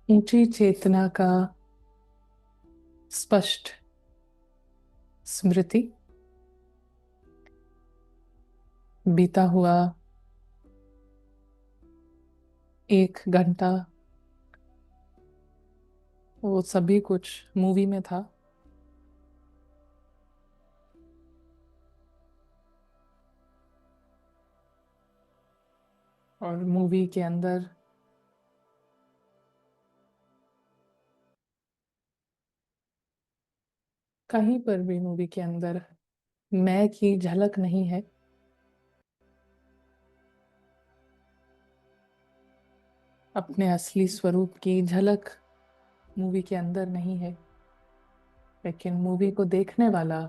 ऊंची चेतना का स्पष्ट स्मृति, बीता हुआ 1 घंटा, वो सभी कुछ मूवी में था। और मूवी के अंदर कहीं पर भी मूवी के अंदर मैं की झलक नहीं है। अपने असली स्वरूप की झलक मूवी के अंदर नहीं है। लेकिन मूवी को देखने वाला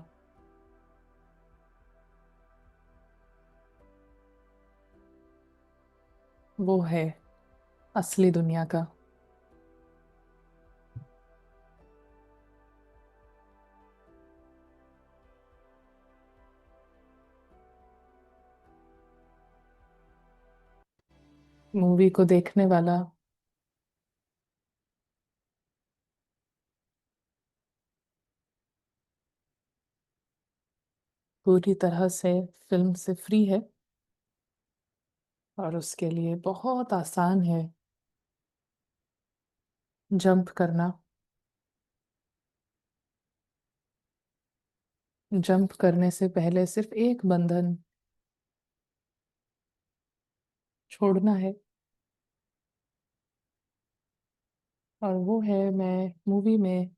वो है असली दुनिया का। मूवी को देखने वाला पूरी तरह से फिल्म से फ्री है और उसके लिए बहुत आसान है जंप करना। जंप करने से पहले सिर्फ एक बंधन छोड़ना है, और वो है मैं मूवी में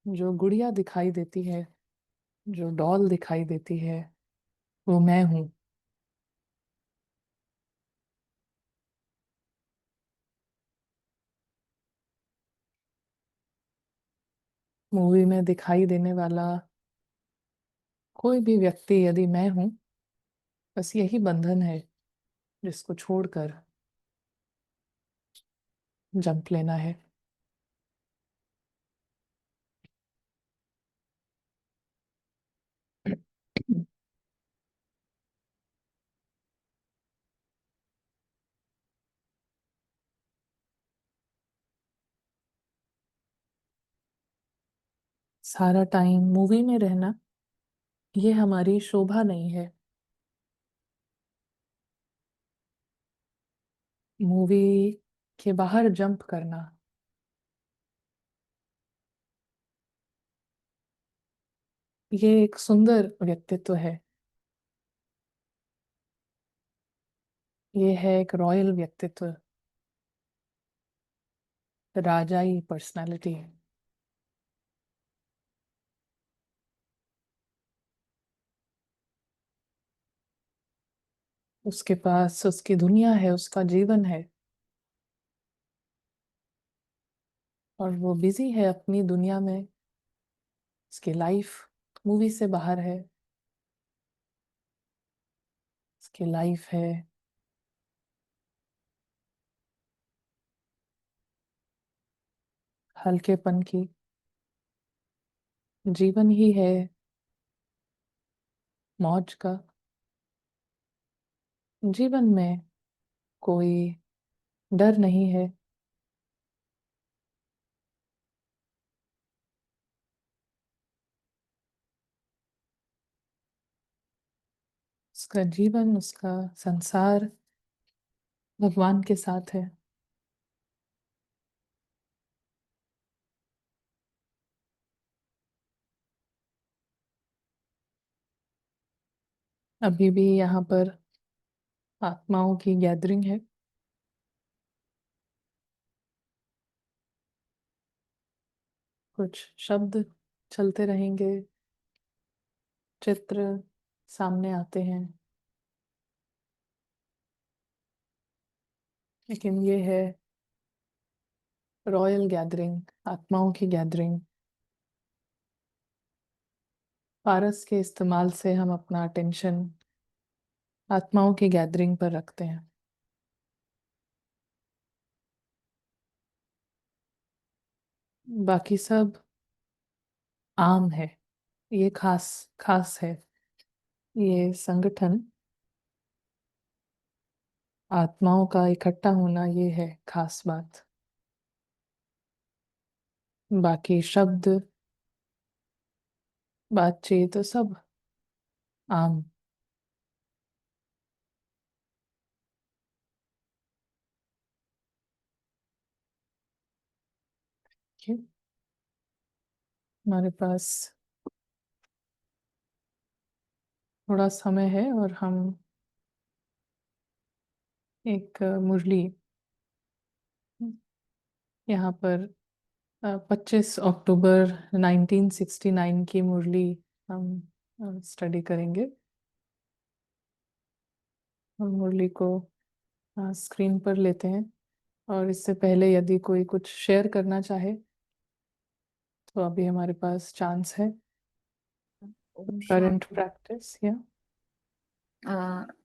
जो गुड़िया दिखाई देती है, जो डॉल दिखाई देती है, वो मैं हूँ। मूवी में दिखाई देने वाला कोई भी व्यक्ति यदि मैं हूँ, बस यही बंधन है जिसको छोड़कर जंप लेना है। सारा टाइम मूवी में रहना ये हमारी शोभा नहीं है। मूवी के बाहर जंप करना ये एक सुंदर व्यक्तित्व है। ये है एक रॉयल व्यक्तित्व, राजाई पर्सनालिटी। उसके पास उसकी दुनिया है, उसका जीवन है, और वो बिजी है अपनी दुनिया में। उसकी लाइफ मूवी से बाहर है। उसकी लाइफ है हल्केपन की। जीवन ही है मौज का। जीवन में कोई डर नहीं है। उसका जीवन, उसका संसार भगवान के साथ है। अभी भी यहाँ पर आत्माओं की गैदरिंग है। कुछ शब्द चलते रहेंगे, चित्र सामने आते हैं, लेकिन ये है रॉयल गैदरिंग, आत्माओं की गैदरिंग। पारस के इस्तेमाल से हम अपना अटेंशन आत्माओं की गैदरिंग पर रखते हैं। बाकी सब आम है। ये खास खास है। ये संगठन, आत्माओं का इकट्ठा होना, ये है खास बात। बाकी शब्द, बातचीत सब आम। क्यों? हमारे पास थोड़ा समय है और हम एक मुरली यहाँ पर 25 अक्टूबर 1969 की मुरली हम स्टडी करेंगे। हम मुरली को स्क्रीन पर लेते हैं, और इससे पहले यदि कोई कुछ शेयर करना चाहे तो अभी हमारे पास चांस है। ओम करंट शांति। प्रैक्टिस या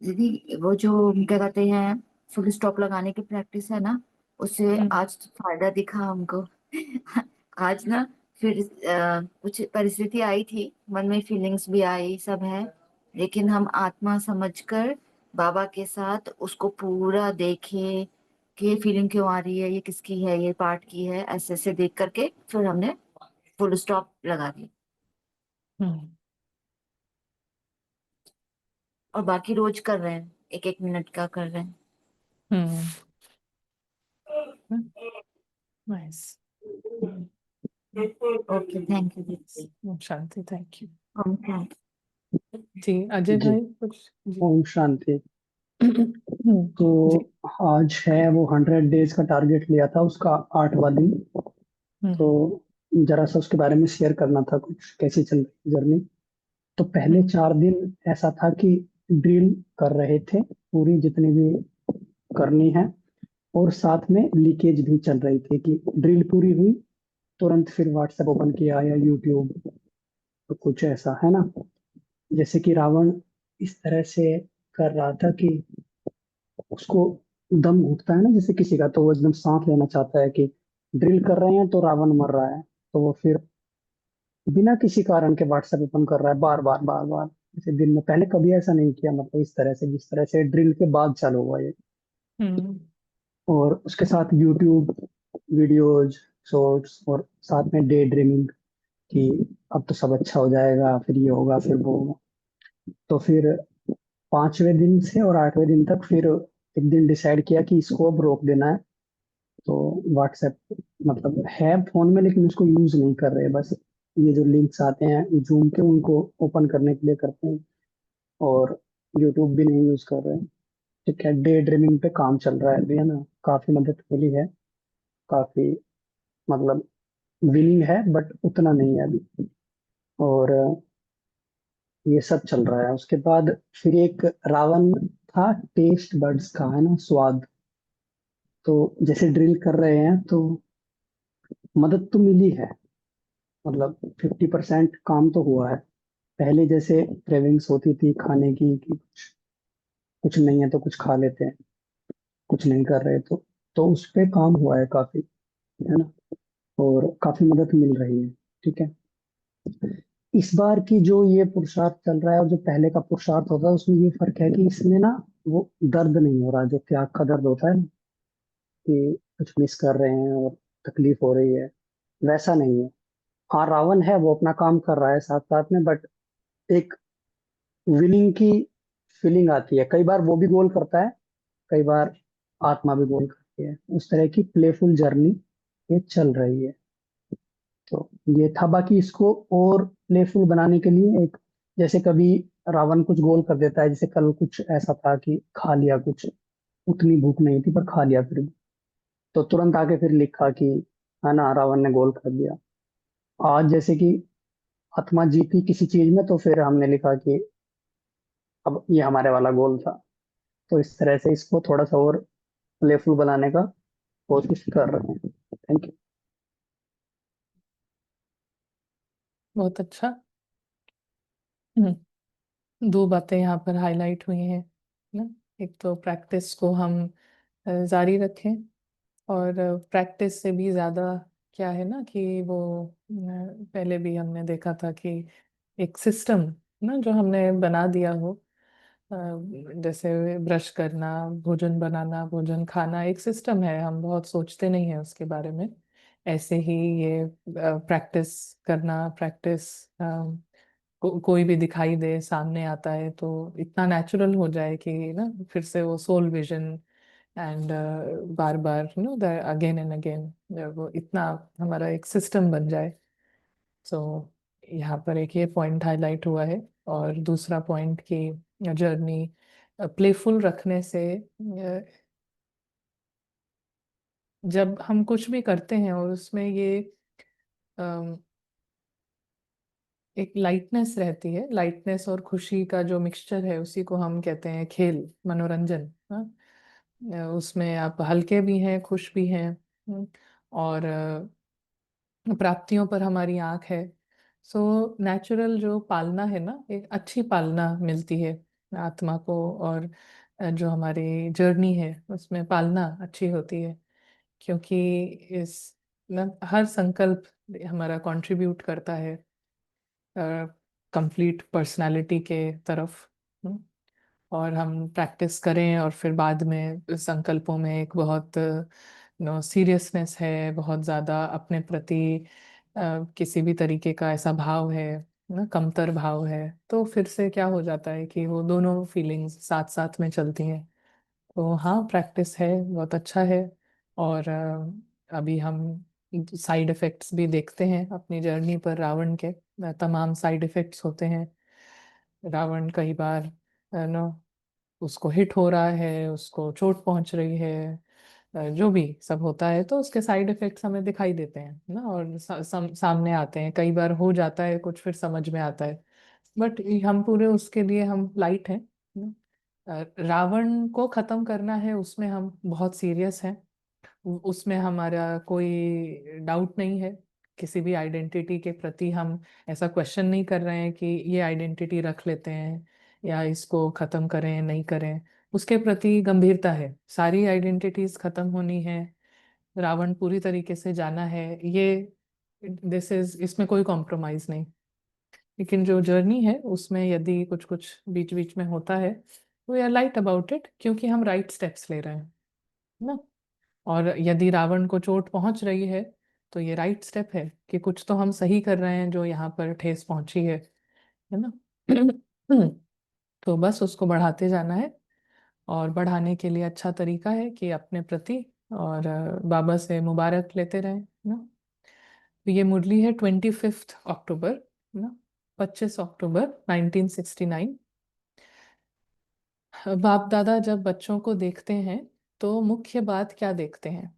दीदी वो जो क्या कहते हैं, फुल स्टॉप लगाने की प्रैक्टिस है ना, उससे हम्म आज तो फायदा दिखा हमको। आज ना फिर कुछ परिस्थिति आई थी, मन में फीलिंग्स भी आई, सब है, लेकिन हम आत्मा समझकर बाबा के साथ उसको पूरा देखे कि ये फीलिंग क्यों आ रही है, ये किसकी है, ये पार्ट की है, ऐसे ऐसे देख करके फिर हमने फुल स्टॉप लगा दी। हम्म और बाकी रोज कर रहे हैं, एक एक मिनट का कर रहे हम्म नाइस। हैं। ओके, थैंक यू दीदी। शांति, थैंक यू। ओके। जी, अजय जी। भाई कुछ जी। ओम शांति। जी। तो आज है वो 100 डेज का टारगेट लिया था उसका 8वां दिन। तो हम्म जरा सा उसके बारे में शेयर करना था, कुछ कैसी चल रही जर्नी। तो पहले हम्म 4 दिन ऐसा था कि ड्रिल कर रहे थे, पूरी जितनी भी करनी है, और साथ में लीकेज भी चल रही थी कि ड्रिल पूरी हुई, तुरंत फिर व्हाट्सएप ओपन किया या यूट्यूब, तो कुछ ऐसा है ना। जैसे कि रावण इस तरह से कर रहा था कि उसको दम घुटता है ना जैसे किसी का, तो वो एकदम सांस लेना चाहता है कि ड्रिल कर रहे हैं तो रावण मर रहा है, तो वो फिर बिना किसी कारण के व्हाट्सएप ओपन कर रहा है बार बार बार बार। जैसे दिन में पहले कभी ऐसा नहीं किया, मतलब इस तरह से जिस तरह से ड्रिल के बाद चालू हुआ ये। हम्म और उसके साथ यूट्यूब वीडियोज, शॉर्ट्स, और साथ में डे ड्रीमिंग कि अब तो सब अच्छा हो जाएगा, फिर ये होगा फिर वो होगा। तो फिर 5वें दिन से और 8वें दिन तक फिर एक दिन डिसाइड किया कि इसको अब रोक देना है। तो व्हाट्सएप मतलब है फोन में, लेकिन उसको यूज नहीं कर रहे, बस ये जो लिंक्स आते हैं जूम के उनको ओपन करने के लिए करते हैं, और यूट्यूब भी नहीं यूज कर रहे हैं। ठीक है, डे ड्रीमिंग पे काम चल रहा है अभी, है ना। काफी मदद मिली है, काफी मतलब विनिंग है, बट उतना नहीं है अभी। और ये सब चल रहा है। उसके बाद फिर एक रावण था टेस्ट बड्स का, है ना, स्वाद। तो जैसे ड्रिल कर रहे हैं तो मदद तो मिली है, मतलब 50% काम तो हुआ है। पहले जैसे क्रेविंग्स होती थी खाने की कि कुछ कुछ नहीं है तो कुछ खा लेते हैं, कुछ नहीं कर रहे तो उस पे काम हुआ है काफी, है ना। और काफी मदद मिल रही है। ठीक है। इस बार की जो ये पुरुषार्थ चल रहा है और जो पहले का पुरुषार्थ होता है, उसमें ये फर्क है कि इसमें ना वो दर्द नहीं हो रहा, जो त्याग का दर्द होता है ना, कि कुछ मिस कर रहे हैं और तकलीफ हो रही है, वैसा नहीं है। हाँ, रावण है वो अपना काम कर रहा है साथ साथ में, बट एक विनिंग की फीलिंग आती है। कई बार वो भी गोल करता है, कई बार आत्मा भी गोल करती है, उस तरह की प्लेफुल जर्नी ये चल रही है। तो ये था। बाकी इसको और प्लेफुल बनाने के लिए एक, जैसे कभी रावण कुछ गोल कर देता है, जैसे कल कुछ ऐसा था कि खा लिया कुछ, उतनी भूख नहीं थी पर खा लिया फिर भी, तो तुरंत आके फिर लिखा कि है ना रावण ने गोल कर दिया। आज जैसे कि आत्मा जीती किसी चीज में, तो फिर हमने लिखा कि अब ये हमारे वाला गोल था। तो इस तरह से इसको थोड़ा सा और प्लेफुल बनाने का कोशिश कर रहे हैं। Thank you. बहुत अच्छा। दो बातें यहाँ पर हाईलाइट हुई हैं ना। एक तो प्रैक्टिस को हम जारी रखें, और प्रैक्टिस से भी ज़्यादा क्या है ना कि वो पहले भी हमने देखा था कि एक सिस्टम ना जो हमने बना दिया हो, अ, जैसे ब्रश करना, भोजन बनाना, भोजन खाना, एक सिस्टम है, हम बहुत सोचते नहीं हैं उसके बारे में। ऐसे ही ये प्रैक्टिस करना, प्रैक्टिस कोई भी दिखाई दे, सामने आता है तो इतना नेचुरल हो जाए कि ना फिर से वो सोल विजन एंड बार बार अगेन एंड अगेन वो इतना हमारा एक सिस्टम बन जाए। सो यहाँ पर एक ये पॉइंट हाईलाइट हुआ है। और दूसरा पॉइंट कि जर्नी प्लेफुल रखने से जब हम कुछ भी करते हैं और उसमें ये अम, एक लाइटनेस रहती है, लाइटनेस और खुशी का जो मिक्सचर है उसी को हम कहते हैं खेल, मनोरंजन। हाँ, उसमें आप हल्के भी हैं, खुश भी हैं। और प्राप्तियों पर हमारी आंख है। सो नेचुरल जो पालना है ना, एक अच्छी पालना मिलती है आत्मा को। और जो हमारी जर्नी है उसमें पालना अच्छी होती है, क्योंकि इस हर संकल्प हमारा कंट्रीब्यूट करता है कंप्लीट पर्सनालिटी के तरफ। हम्म, और हम प्रैक्टिस करें और फिर बाद में संकल्पों में एक बहुत सीरियसनेस है, बहुत ज़्यादा अपने प्रति किसी भी तरीके का ऐसा भाव है ना, कमतर भाव है, तो फिर से क्या हो जाता है कि वो दोनों फीलिंग्स साथ साथ में चलती हैं। तो हाँ, प्रैक्टिस है, बहुत अच्छा है। और अभी हम साइड इफ़ेक्ट्स भी देखते हैं अपनी जर्नी पर। रावण के तमाम साइड इफ़ेक्ट्स होते हैं। रावण कई बार नो उसको हिट हो रहा है, उसको चोट पहुंच रही है, जो भी सब होता है तो उसके साइड इफेक्ट्स हमें दिखाई देते हैं ना, और सामने आते हैं। कई बार हो जाता है कुछ, फिर समझ में आता है। बट हम पूरे उसके लिए हम लाइट हैं ना। रावण को खत्म करना है, उसमें हम बहुत सीरियस हैं। उसमें हमारा कोई डाउट नहीं है। किसी भी आइडेंटिटी के प्रति हम ऐसा क्वेश्चन नहीं कर रहे हैं कि ये आइडेंटिटी रख लेते हैं या इसको खत्म करें नहीं करें। उसके प्रति गंभीरता है, सारी आइडेंटिटीज खत्म होनी है, रावण पूरी तरीके से जाना है, ये दिस इज, इसमें कोई कॉम्प्रोमाइज नहीं। लेकिन जो जर्नी है उसमें यदि कुछ कुछ बीच बीच में होता है तो we are light about it, क्योंकि हम राइट स्टेप्स ले रहे हैं ना। और यदि रावण को चोट पहुंच रही है तो ये राइट स्टेप है कि कुछ तो हम सही कर रहे हैं जो यहाँ पर ठेस पहुंची है ना। तो बस उसको बढ़ाते जाना है। और बढ़ाने के लिए अच्छा तरीका है कि अपने प्रति और बाबा से मुबारक लेते रहें ना। तो ये मुरली है 25 अक्टूबर ना, 25 अक्टूबर 1969। बाप दादा जब बच्चों को देखते हैं तो मुख्य बात क्या देखते हैं?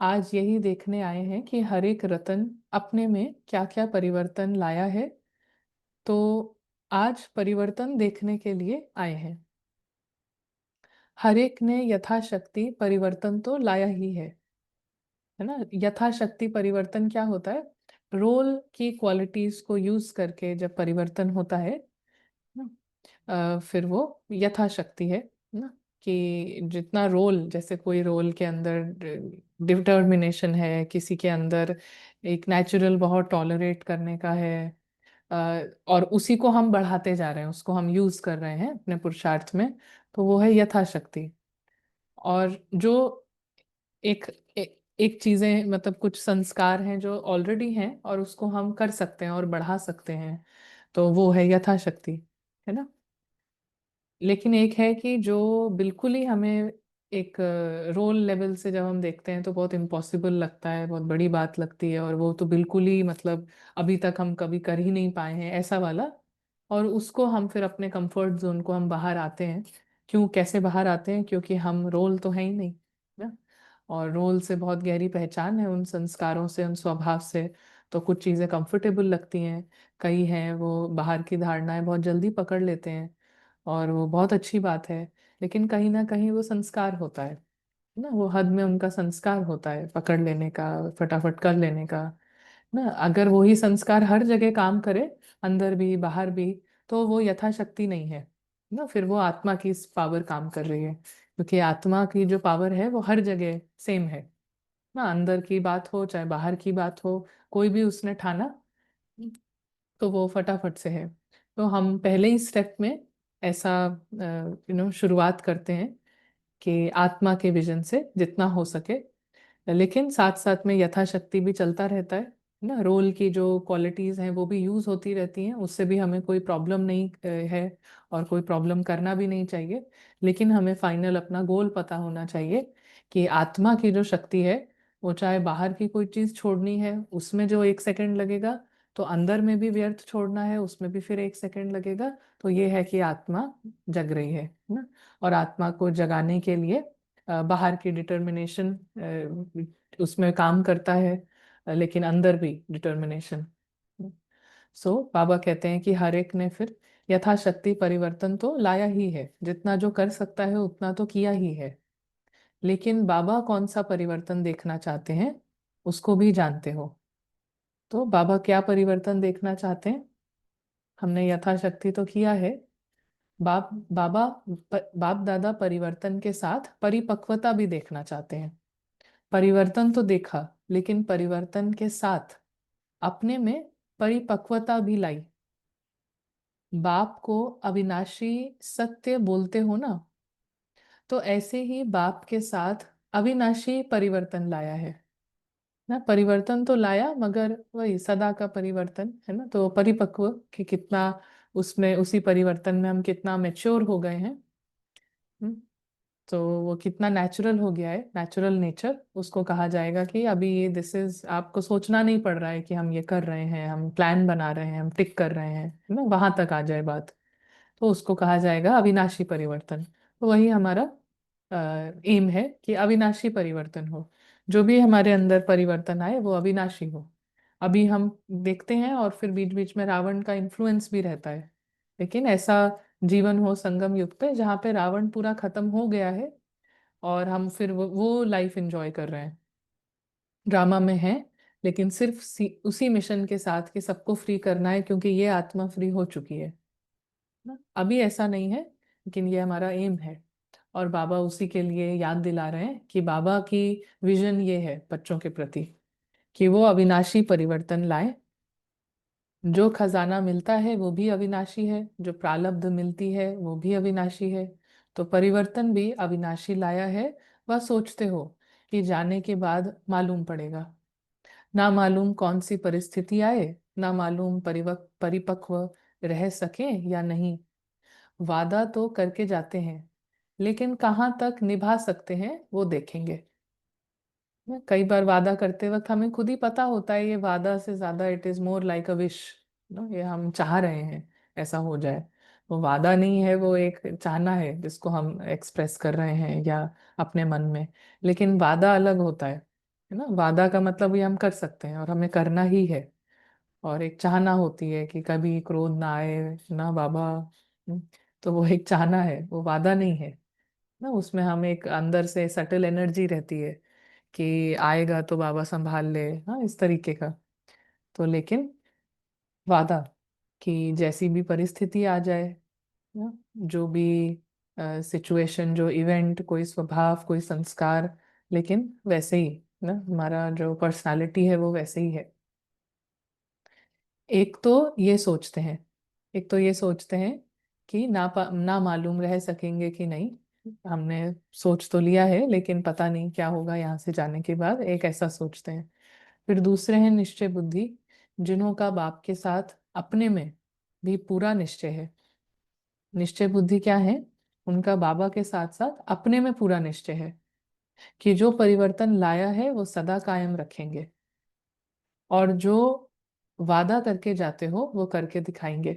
आज यही देखने आए हैं कि हर एक रतन अपने में क्या क्या परिवर्तन लाया है। तो आज परिवर्तन देखने के लिए आए हैं। हर एक ने यथाशक्ति परिवर्तन तो लाया ही है ना। यथाशक्ति परिवर्तन क्या होता है? रोल की क्वालिटीज को यूज करके जब परिवर्तन होता है ना, फिर वो यथाशक्ति है ना। कि जितना रोल, जैसे कोई रोल के अंदर डिटर्मिनेशन है, किसी के अंदर एक नेचुरल बहुत टॉलरेट करने का है, और उसी को हम बढ़ाते जा रहे हैं, उसको हम यूज कर रहे हैं अपने पुरुषार्थ में, तो वो है यथाशक्ति। और जो एक एक चीजें, मतलब कुछ संस्कार हैं जो ऑलरेडी हैं और उसको हम कर सकते हैं और बढ़ा सकते हैं, तो वो है यथाशक्ति, है ना। लेकिन एक है कि जो बिल्कुल ही हमें एक रोल लेवल से जब हम देखते हैं तो बहुत इम्पॉसिबल लगता है, बहुत बड़ी बात लगती है, और वो तो बिल्कुल ही मतलब अभी तक हम कभी कर ही नहीं पाए हैं ऐसा वाला। और उसको हम फिर अपने कंफर्ट जोन को हम बाहर आते हैं। क्यों, कैसे बाहर आते हैं? क्योंकि हम रोल तो है ही नहीं ना। और रोल से बहुत गहरी पहचान है, उन संस्कारों से, उन स्वभाव से। तो कुछ चीज़ें कंफर्टेबल लगती हैं, कई हैं वो बाहर की धारणाएं बहुत जल्दी पकड़ लेते हैं, और वो बहुत अच्छी बात है। लेकिन कहीं ना कहीं वो संस्कार होता है ना, वो हद में उनका संस्कार होता है पकड़ लेने का, फटाफट कर लेने का ना। अगर वही संस्कार हर जगह काम करे, अंदर भी बाहर भी, तो वो यथाशक्ति नहीं है ना। फिर वो आत्मा की पावर काम कर रही है, क्योंकि आत्मा की जो पावर है वो हर जगह सेम है ना। अंदर की बात हो चाहे बाहर की बात हो, कोई भी उसने ठाना तो वो फटाफट से है। तो हम पहले ही स्टेप में ऐसा शुरुआत करते हैं कि आत्मा के विजन से जितना हो सके लेकिन साथ साथ में यथाशक्ति भी चलता रहता है ना। रोल की जो क्वालिटीज हैं वो भी यूज होती रहती हैं, उससे भी हमें कोई प्रॉब्लम नहीं है, और कोई प्रॉब्लम करना भी नहीं चाहिए। लेकिन हमें फाइनल अपना गोल पता होना चाहिए कि आत्मा की जो शक्ति है, वो चाहे बाहर की कोई चीज छोड़नी है उसमें जो 1 सेकंड लगेगा, तो अंदर में भी व्यर्थ छोड़ना है उसमें भी फिर 1 सेकंड लगेगा। तो ये है कि आत्मा जग रही है ना। और आत्मा को जगाने के लिए बाहर की डिटर्मिनेशन उसमें काम करता है, लेकिन अंदर भी डिटर्मिनेशन। सो बाबा कहते हैं कि हर एक ने फिर यथाशक्ति परिवर्तन तो लाया ही है, जितना जो कर सकता है उतना तो किया ही है। लेकिन बाबा कौन सा परिवर्तन देखना चाहते हैं उसको भी जानते हो। तो बाबा क्या परिवर्तन देखना चाहते हैं? हमने यथाशक्ति तो किया है। बाबा बाप दादा परिवर्तन के साथ परिपक्वता भी देखना चाहते हैं। परिवर्तन तो देखा, लेकिन परिवर्तन के साथ अपने में परिपक्वता भी लाई। बाप को अविनाशी सत्य बोलते हो ना, तो ऐसे ही बाप के साथ अविनाशी परिवर्तन लाया है ना। परिवर्तन तो लाया, मगर वही सदा का परिवर्तन है ना। तो परिपक्व कि कितना उसमें, उसी परिवर्तन में हम कितना मेच्योर हो गए हैं। हम्म, तो वो कितना नेचुरल हो गया है, नेचुरल नेचर उसको कहा जाएगा कि अभी ये दिस इज, आपको सोचना नहीं पड़ रहा है कि हम ये कर रहे हैं, हम प्लान बना रहे हैं, हम टिक कर रहे हैं, है ना, वहां तक आ जाए बात। तो उसको कहा जाएगा अविनाशी परिवर्तन। तो वही हमारा एम है कि अविनाशी परिवर्तन हो। जो भी हमारे अंदर परिवर्तन आए वो अविनाशी हो। अभी हम देखते हैं और फिर बीच बीच में रावण का इन्फ्लुएंस भी रहता है, लेकिन ऐसा जीवन हो संगम युग पे जहाँ पे रावण पूरा खत्म हो गया है, और हम फिर वो लाइफ एंजॉय कर रहे हैं। ड्रामा में है, लेकिन सिर्फ उसी मिशन के साथ कि सबको फ्री करना है, क्योंकि ये आत्मा फ्री हो चुकी है ना। अभी ऐसा नहीं है, लेकिन ये हमारा एम है। और बाबा उसी के लिए याद दिला रहे हैं कि बाबा की विजन ये है बच्चों के प्रति कि वो अविनाशी परिवर्तन लाए। जो खजाना मिलता है वो भी अविनाशी है, जो प्रालब्ध मिलती है वो भी अविनाशी है। तो परिवर्तन भी अविनाशी लाया है। वह सोचते हो कि जाने के बाद मालूम पड़ेगा। ना मालूम कौन सी परिस्थिति आए, ना मालूम परिपक्व रह सके या नहीं। वादा तो करके जाते हैं, लेकिन कहाँ तक निभा सकते हैं वो देखेंगे ना। कई बार वादा करते वक्त हमें खुद ही पता होता है ये वादा से ज्यादा it is more like a wish ना, ये हम चाह रहे हैं ऐसा हो जाए। वो वादा नहीं है, वो एक चाहना है जिसको हम एक्सप्रेस कर रहे हैं या अपने मन में। लेकिन वादा अलग होता है ना। वादा का मतलब ये हम कर सकते हैं और हमें करना ही है। और एक चाहना होती है कि कभी क्रोध ना आए ना बाबा। हम्म, तो वो एक चाहना है, वो वादा नहीं है ना। उसमें हम एक अंदर से सटल एनर्जी रहती है कि आएगा तो बाबा संभाल ले, हाँ, इस तरीके का। तो लेकिन वादा कि जैसी भी परिस्थिति आ जाए ना, जो भी सिचुएशन, जो इवेंट, कोई स्वभाव, कोई संस्कार, लेकिन वैसे ही ना हमारा जो पर्सनालिटी है वो वैसे ही है। एक तो ये सोचते हैं, एक तो ये सोचते हैं कि ना मालूम रह सकेंगे कि नहीं। हमने सोच तो लिया है, लेकिन पता नहीं क्या होगा यहाँ से जाने के बाद, एक ऐसा सोचते हैं। फिर दूसरे हैं निश्चय बुद्धि, जिन्हों का बाप के साथ अपने में भी पूरा निश्चय है। निश्चय बुद्धि क्या है? उनका बाबा के साथ साथ अपने में पूरा निश्चय है कि जो परिवर्तन लाया है वो सदा कायम रखेंगे, और जो वादा करके जाते हो वो करके दिखाएंगे।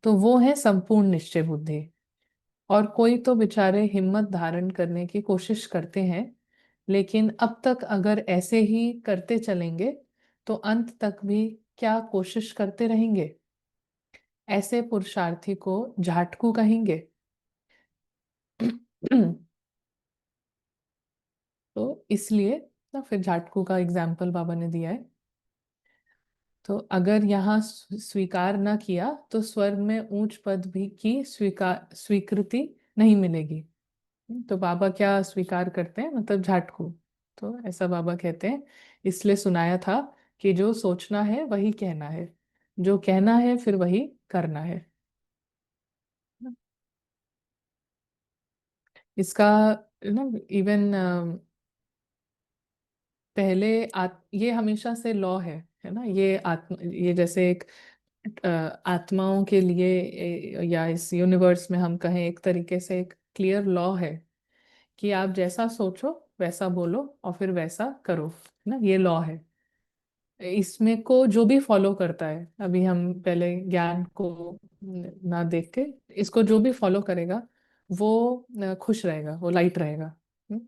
तो वो है संपूर्ण निश्चय बुद्धि। और कोई तो बेचारे हिम्मत धारण करने की कोशिश करते हैं, लेकिन अब तक अगर ऐसे ही करते चलेंगे तो अंत तक भी क्या कोशिश करते रहेंगे? ऐसे पुरुषार्थी को झाटकू कहेंगे। तो इसलिए ना फिर झाटकू का एग्जाम्पल बाबा ने दिया है। तो अगर यहाँ स्वीकार ना किया तो स्वर्ग में ऊंच पद भी की स्वीकृति नहीं मिलेगी। तो बाबा क्या स्वीकार करते हैं? मतलब झाटकू। तो ऐसा बाबा कहते हैं, इसलिए सुनाया था कि जो सोचना है वही कहना है, जो कहना है फिर वही करना है। इसका ना इवन ये हमेशा से लॉ है ना, ये जैसे एक आत्माओं के लिए या इस यूनिवर्स में हम कहें एक तरीके से एक क्लियर लॉ है कि आप जैसा सोचो वैसा बोलो और फिर वैसा करो, है ना, ये लॉ है। इसमें को जो भी फॉलो करता है, अभी हम पहले ज्ञान को ना देख के, इसको जो भी फॉलो करेगा वो खुश रहेगा, वो लाइट रहेगा। हम्म?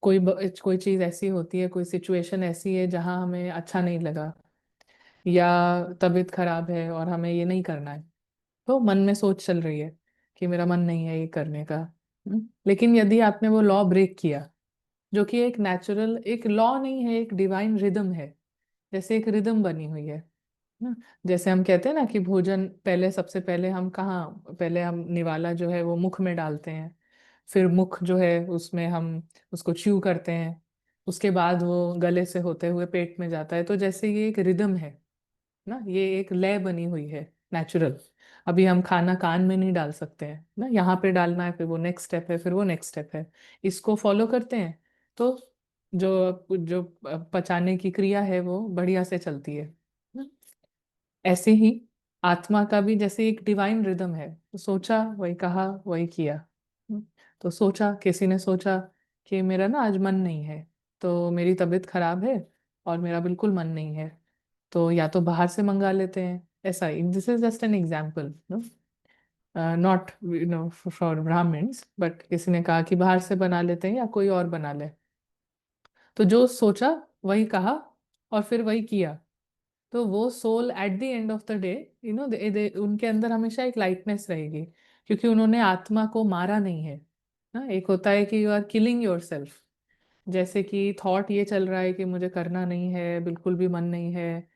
कोई चीज ऐसी होती है, कोई सिचुएशन ऐसी है जहां हमें अच्छा नहीं लगा, या तबीयत खराब है और हमें ये नहीं करना है, तो मन में सोच चल रही है कि मेरा मन नहीं है ये करने का। लेकिन यदि आपने वो लॉ ब्रेक किया, जो कि एक नेचुरल, एक लॉ नहीं है, एक डिवाइन रिदम है, जैसे एक रिदम बनी हुई है ना। जैसे हम कहते हैं ना कि भोजन पहले, सबसे पहले हम कहाँ, पहले हम निवाला जो है वो मुख में डालते हैं, फिर मुख जो है उसमें हम उसको च्यू करते हैं, उसके बाद वो गले से होते हुए पेट में जाता है। तो जैसे ये एक रिदम है ना, ये एक लय बनी हुई है नेचुरल। अभी हम खाना कान में नहीं डाल सकते हैं ना, यहाँ पे डालना है, फिर वो नेक्स्ट स्टेप है, फिर वो नेक्स्ट स्टेप है, इसको फॉलो करते हैं तो जो जो पचाने की क्रिया है वो बढ़िया से चलती है ना। ऐसे ही आत्मा का भी जैसे एक डिवाइन रिदम है, तो सोचा वही कहा वही किया। हम्म, तो सोचा, किसी ने सोचा कि मेरा ना आज मन नहीं है, तो मेरी तबीयत खराब है और मेरा बिल्कुल मन नहीं है, तो या तो बाहर से मंगा लेते हैं, ऐसा ही, this is just an example, not for Brahmans, but किसी ने कहा कि बाहर से बना लेते हैं या कोई और बना ले, तो जो सोचा वही कहा और फिर वही किया, तो वो soul at the end of the day, उनके अंदर हमेशा एक लाइटनेस रहेगी, क्योंकि उन्होंने आत्मा को मारा नहीं है ना। एक होता है कि you are killing yourself, जैसे कि थॉट ये चल रहा है कि मुझे करना नहीं है, बिल्कुल भी मन नहीं है,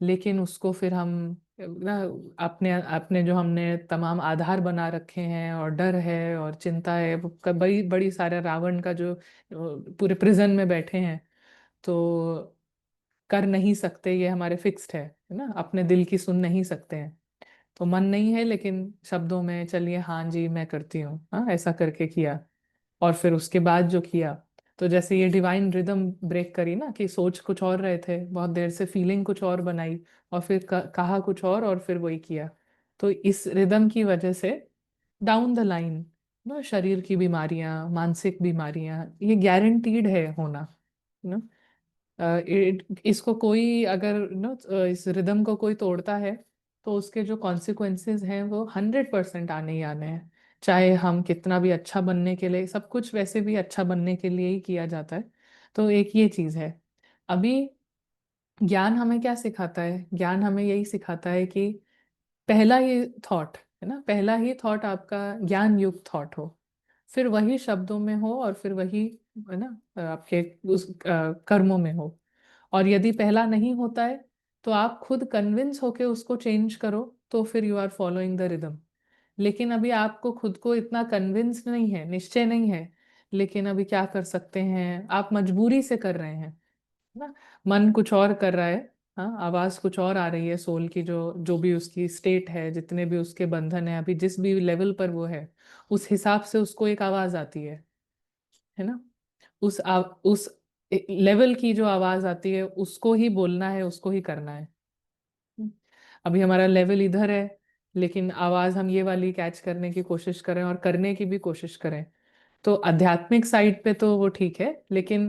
लेकिन उसको फिर हम ना अपने अपने जो हमने तमाम आधार बना रखे हैं, और डर है और चिंता है, वो बड़ी बड़ी सारे रावण का जो पूरे प्रिजन में बैठे हैं, तो कर नहीं सकते, ये हमारे फिक्स्ड है ना, अपने दिल की सुन नहीं सकते हैं, तो मन नहीं है लेकिन शब्दों में चलिए हाँ जी मैं करती हूँ, हाँ ऐसा करके किया, और फिर उसके बाद जो किया, तो जैसे ये डिवाइन रिदम ब्रेक करी ना, कि सोच कुछ और रहे थे बहुत देर से, फीलिंग कुछ और बनाई, और फिर कहा कुछ और फिर वही किया, तो इस रिदम की वजह से डाउन द लाइन ना शरीर की बीमारियां, मानसिक बीमारियां, ये गारंटीड है होना ना। इसको कोई अगर इस रिदम को कोई तोड़ता है, तो उसके जो कॉन्सिक्वेंसेस हैं वो 100% आने ही आने हैं, चाहे हम कितना भी अच्छा बनने के लिए, सब कुछ वैसे भी अच्छा बनने के लिए ही किया जाता है। तो एक ये चीज है। अभी ज्ञान हमें क्या सिखाता है, ज्ञान हमें यही सिखाता है कि पहला ही थॉट है ना, पहला ही थॉट आपका ज्ञान युक्त थॉट हो, फिर वही शब्दों में हो, और फिर वही है ना आपके उस कर्मों में हो। और यदि पहला नहीं होता है, तो आप खुद कन्विंस होके उसको चेंज करो, तो फिर you are following the rhythm. लेकिन अभी आपको खुद को इतना कन्विंस नहीं है, निश्चय नहीं है, लेकिन अभी क्या कर सकते हैं, आप मजबूरी से कर रहे हैं ना, मन कुछ और कर रहा है, हाँ आवाज कुछ और आ रही है सोल की, जो जो भी उसकी स्टेट है, जितने भी उसके बंधन है, अभी जिस भी लेवल पर वो है, उस हिसाब से उसको एक आवाज आती है ना। उस लेवल की जो आवाज आती है उसको ही बोलना है, उसको ही करना है। हम्म। अभी हमारा लेवल इधर है, लेकिन आवाज हम ये वाली कैच करने की कोशिश करें और करने की भी कोशिश करें, तो आध्यात्मिक साइड पे तो वो ठीक है, लेकिन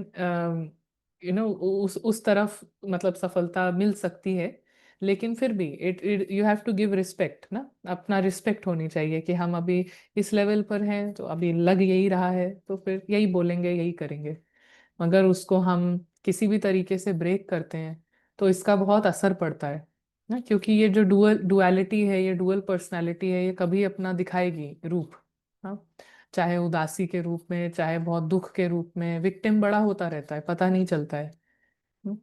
उस तरफ मतलब सफलता मिल सकती है, लेकिन फिर भी it you have to give respect ना, अपना रिस्पेक्ट होनी चाहिए कि हम अभी इस लेवल पर हैं, तो अभी लग यही रहा है, तो फिर यही बोलेंगे यही करेंगे। मगर उसको हम किसी भी तरीके से ब्रेक करते हैं, तो इसका बहुत असर पड़ता है ना, क्योंकि ये जो डुअलिटी है, ये डुअल पर्सनालिटी है, ये कभी अपना दिखाएगी रूप, हाँ, चाहे उदासी के रूप में, चाहे बहुत दुख के रूप में, विक्टिम बड़ा होता रहता है, पता नहीं चलता है। हम्म।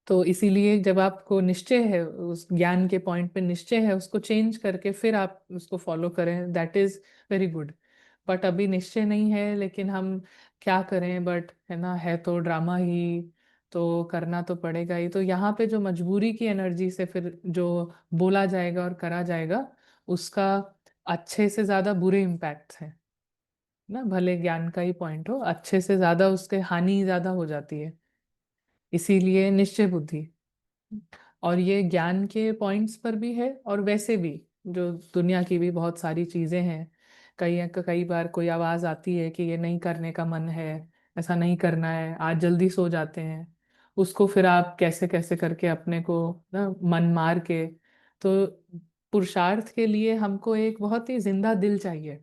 तो इसीलिए जब आपको निश्चय है, उस ज्ञान के पॉइंट पे निश्चय है, उसको चेंज करके फिर आप उसको फॉलो करें, that is very good. But अभी निश्चय नहीं है, लेकिन हम क्या करें, बट है ना, है तो ड्रामा ही, तो करना तो पड़ेगा ही, तो यहाँ पे जो मजबूरी की एनर्जी से फिर जो बोला जाएगा और करा जाएगा, उसका अच्छे से ज्यादा बुरे इम्पैक्ट हैं ना, भले ज्ञान का ही पॉइंट हो, अच्छे से ज्यादा उसके हानि ज्यादा हो जाती है। इसीलिए निश्चय बुद्धि। और ये ज्ञान के पॉइंट्स पर भी है और वैसे भी जो दुनिया की भी बहुत सारी चीजें हैं। कई कई बार कोई आवाज आती है कि ये नहीं करने का मन है, ऐसा नहीं करना है, आज जल्दी सो जाते हैं। उसको फिर आप कैसे कैसे करके अपने को ना मन मार के, तो पुरुषार्थ के लिए हमको एक बहुत ही जिंदा दिल चाहिए।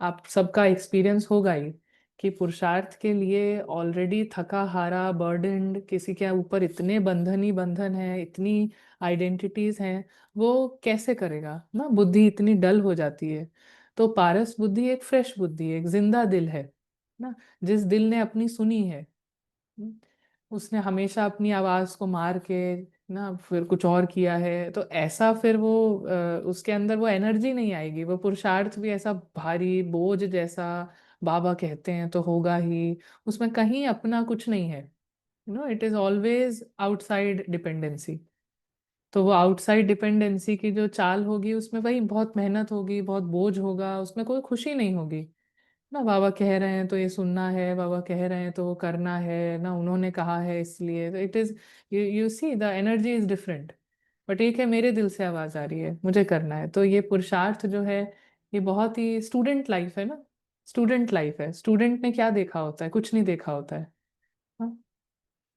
आप सबका एक्सपीरियंस होगा ही कि पुरुषार्थ के लिए ऑलरेडी थका हारा बर्डन्ड किसी के ऊपर इतने बंधन ही बंधन है, इतनी आइडेंटिटीज हैं, वो कैसे करेगा ना। बुद्धि इतनी डल हो जाती है। तो पारस बुद्धि एक फ्रेश बुद्धि है, एक जिंदा दिल है ना। जिस दिल ने अपनी सुनी है, हम्म, उसने हमेशा अपनी आवाज को मार के ना फिर कुछ और किया है, तो ऐसा फिर वो उसके अंदर वो एनर्जी नहीं आएगी। वो पुरुषार्थ भी ऐसा भारी बोझ जैसा बाबा कहते हैं तो होगा ही। उसमें कहीं अपना कुछ नहीं है। It is always outside dependency. तो वो आउटसाइड डिपेंडेंसी की जो चाल होगी उसमें वही बहुत मेहनत होगी, बहुत बोझ होगा, उसमें कोई खुशी नहीं होगी ना। बाबा कह रहे हैं तो ये सुनना है, बाबा कह रहे हैं तो वो करना है ना, उन्होंने कहा है इसलिए। तो it is, you see the energy is different. But एक है मेरे दिल से आवाज आ रही है, मुझे करना है। तो ये पुरुषार्थ जो है, ये बहुत ही स्टूडेंट लाइफ है ना। स्टूडेंट लाइफ है। स्टूडेंट ने क्या देखा होता है? कुछ नहीं देखा होता है। हाँ?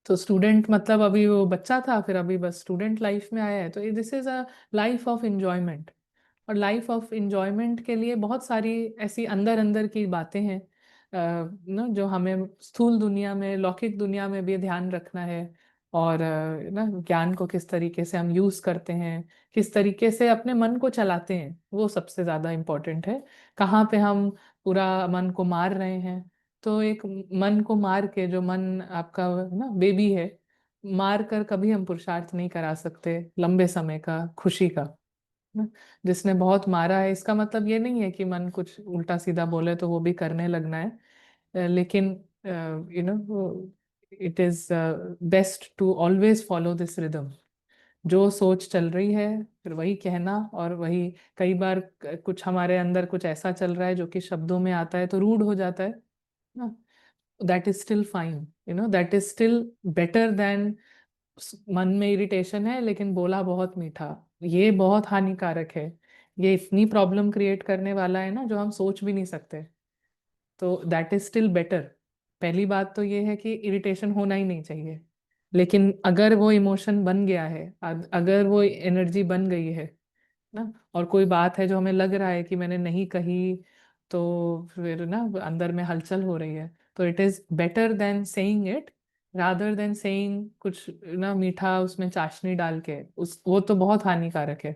तो स्टूडेंट मतलब अभी वो बच्चा था, फिर अभी बस स्टूडेंट लाइफ में आया है। तो this is a life of enjoyment. और लाइफ ऑफ इंजॉयमेंट के लिए बहुत सारी ऐसी अंदर अंदर की बातें हैं ना, जो हमें स्थूल दुनिया में, लौकिक दुनिया में भी ध्यान रखना है। और ना ज्ञान को किस तरीके से हम यूज करते हैं, किस तरीके से अपने मन को चलाते हैं, वो सबसे ज्यादा इम्पोर्टेंट है। कहाँ पे हम पूरा मन को मार रहे हैं। तो एक मन को मार के, जो मन आपका ना बेबी है, मार कर कभी हम पुरुषार्थ नहीं करा सकते लंबे समय का खुशी का ना। जिसने बहुत मारा है, इसका मतलब ये नहीं है कि मन कुछ उल्टा सीधा बोले तो वो भी करने लगना है। लेकिन it is best to always follow this rhythm. जो सोच चल रही है फिर वही कहना, और वही कई बार कुछ हमारे अंदर कुछ ऐसा चल रहा है जो कि शब्दों में आता है तो रूड हो जाता है ना। That is still fine, that is still better than मन में इरिटेशन है लेकिन बोला बहुत मीठा। ये बहुत हानिकारक है। ये इतनी प्रॉब्लम क्रिएट करने वाला है ना, जो हम सोच भी नहीं सकते। तो दैट इज स्टिल बेटर। पहली बात तो ये है कि इरिटेशन होना ही नहीं चाहिए। लेकिन अगर वो इमोशन बन गया है, अगर वो एनर्जी बन गई है ना, और कोई बात है जो हमें लग रहा है कि मैंने नहीं कही, तो फिर ना अंदर में हलचल हो रही है, तो it is better than saying it, rather than saying कुछ ना मीठा उसमें चाशनी डाल के। उस वो तो बहुत हानिकारक है।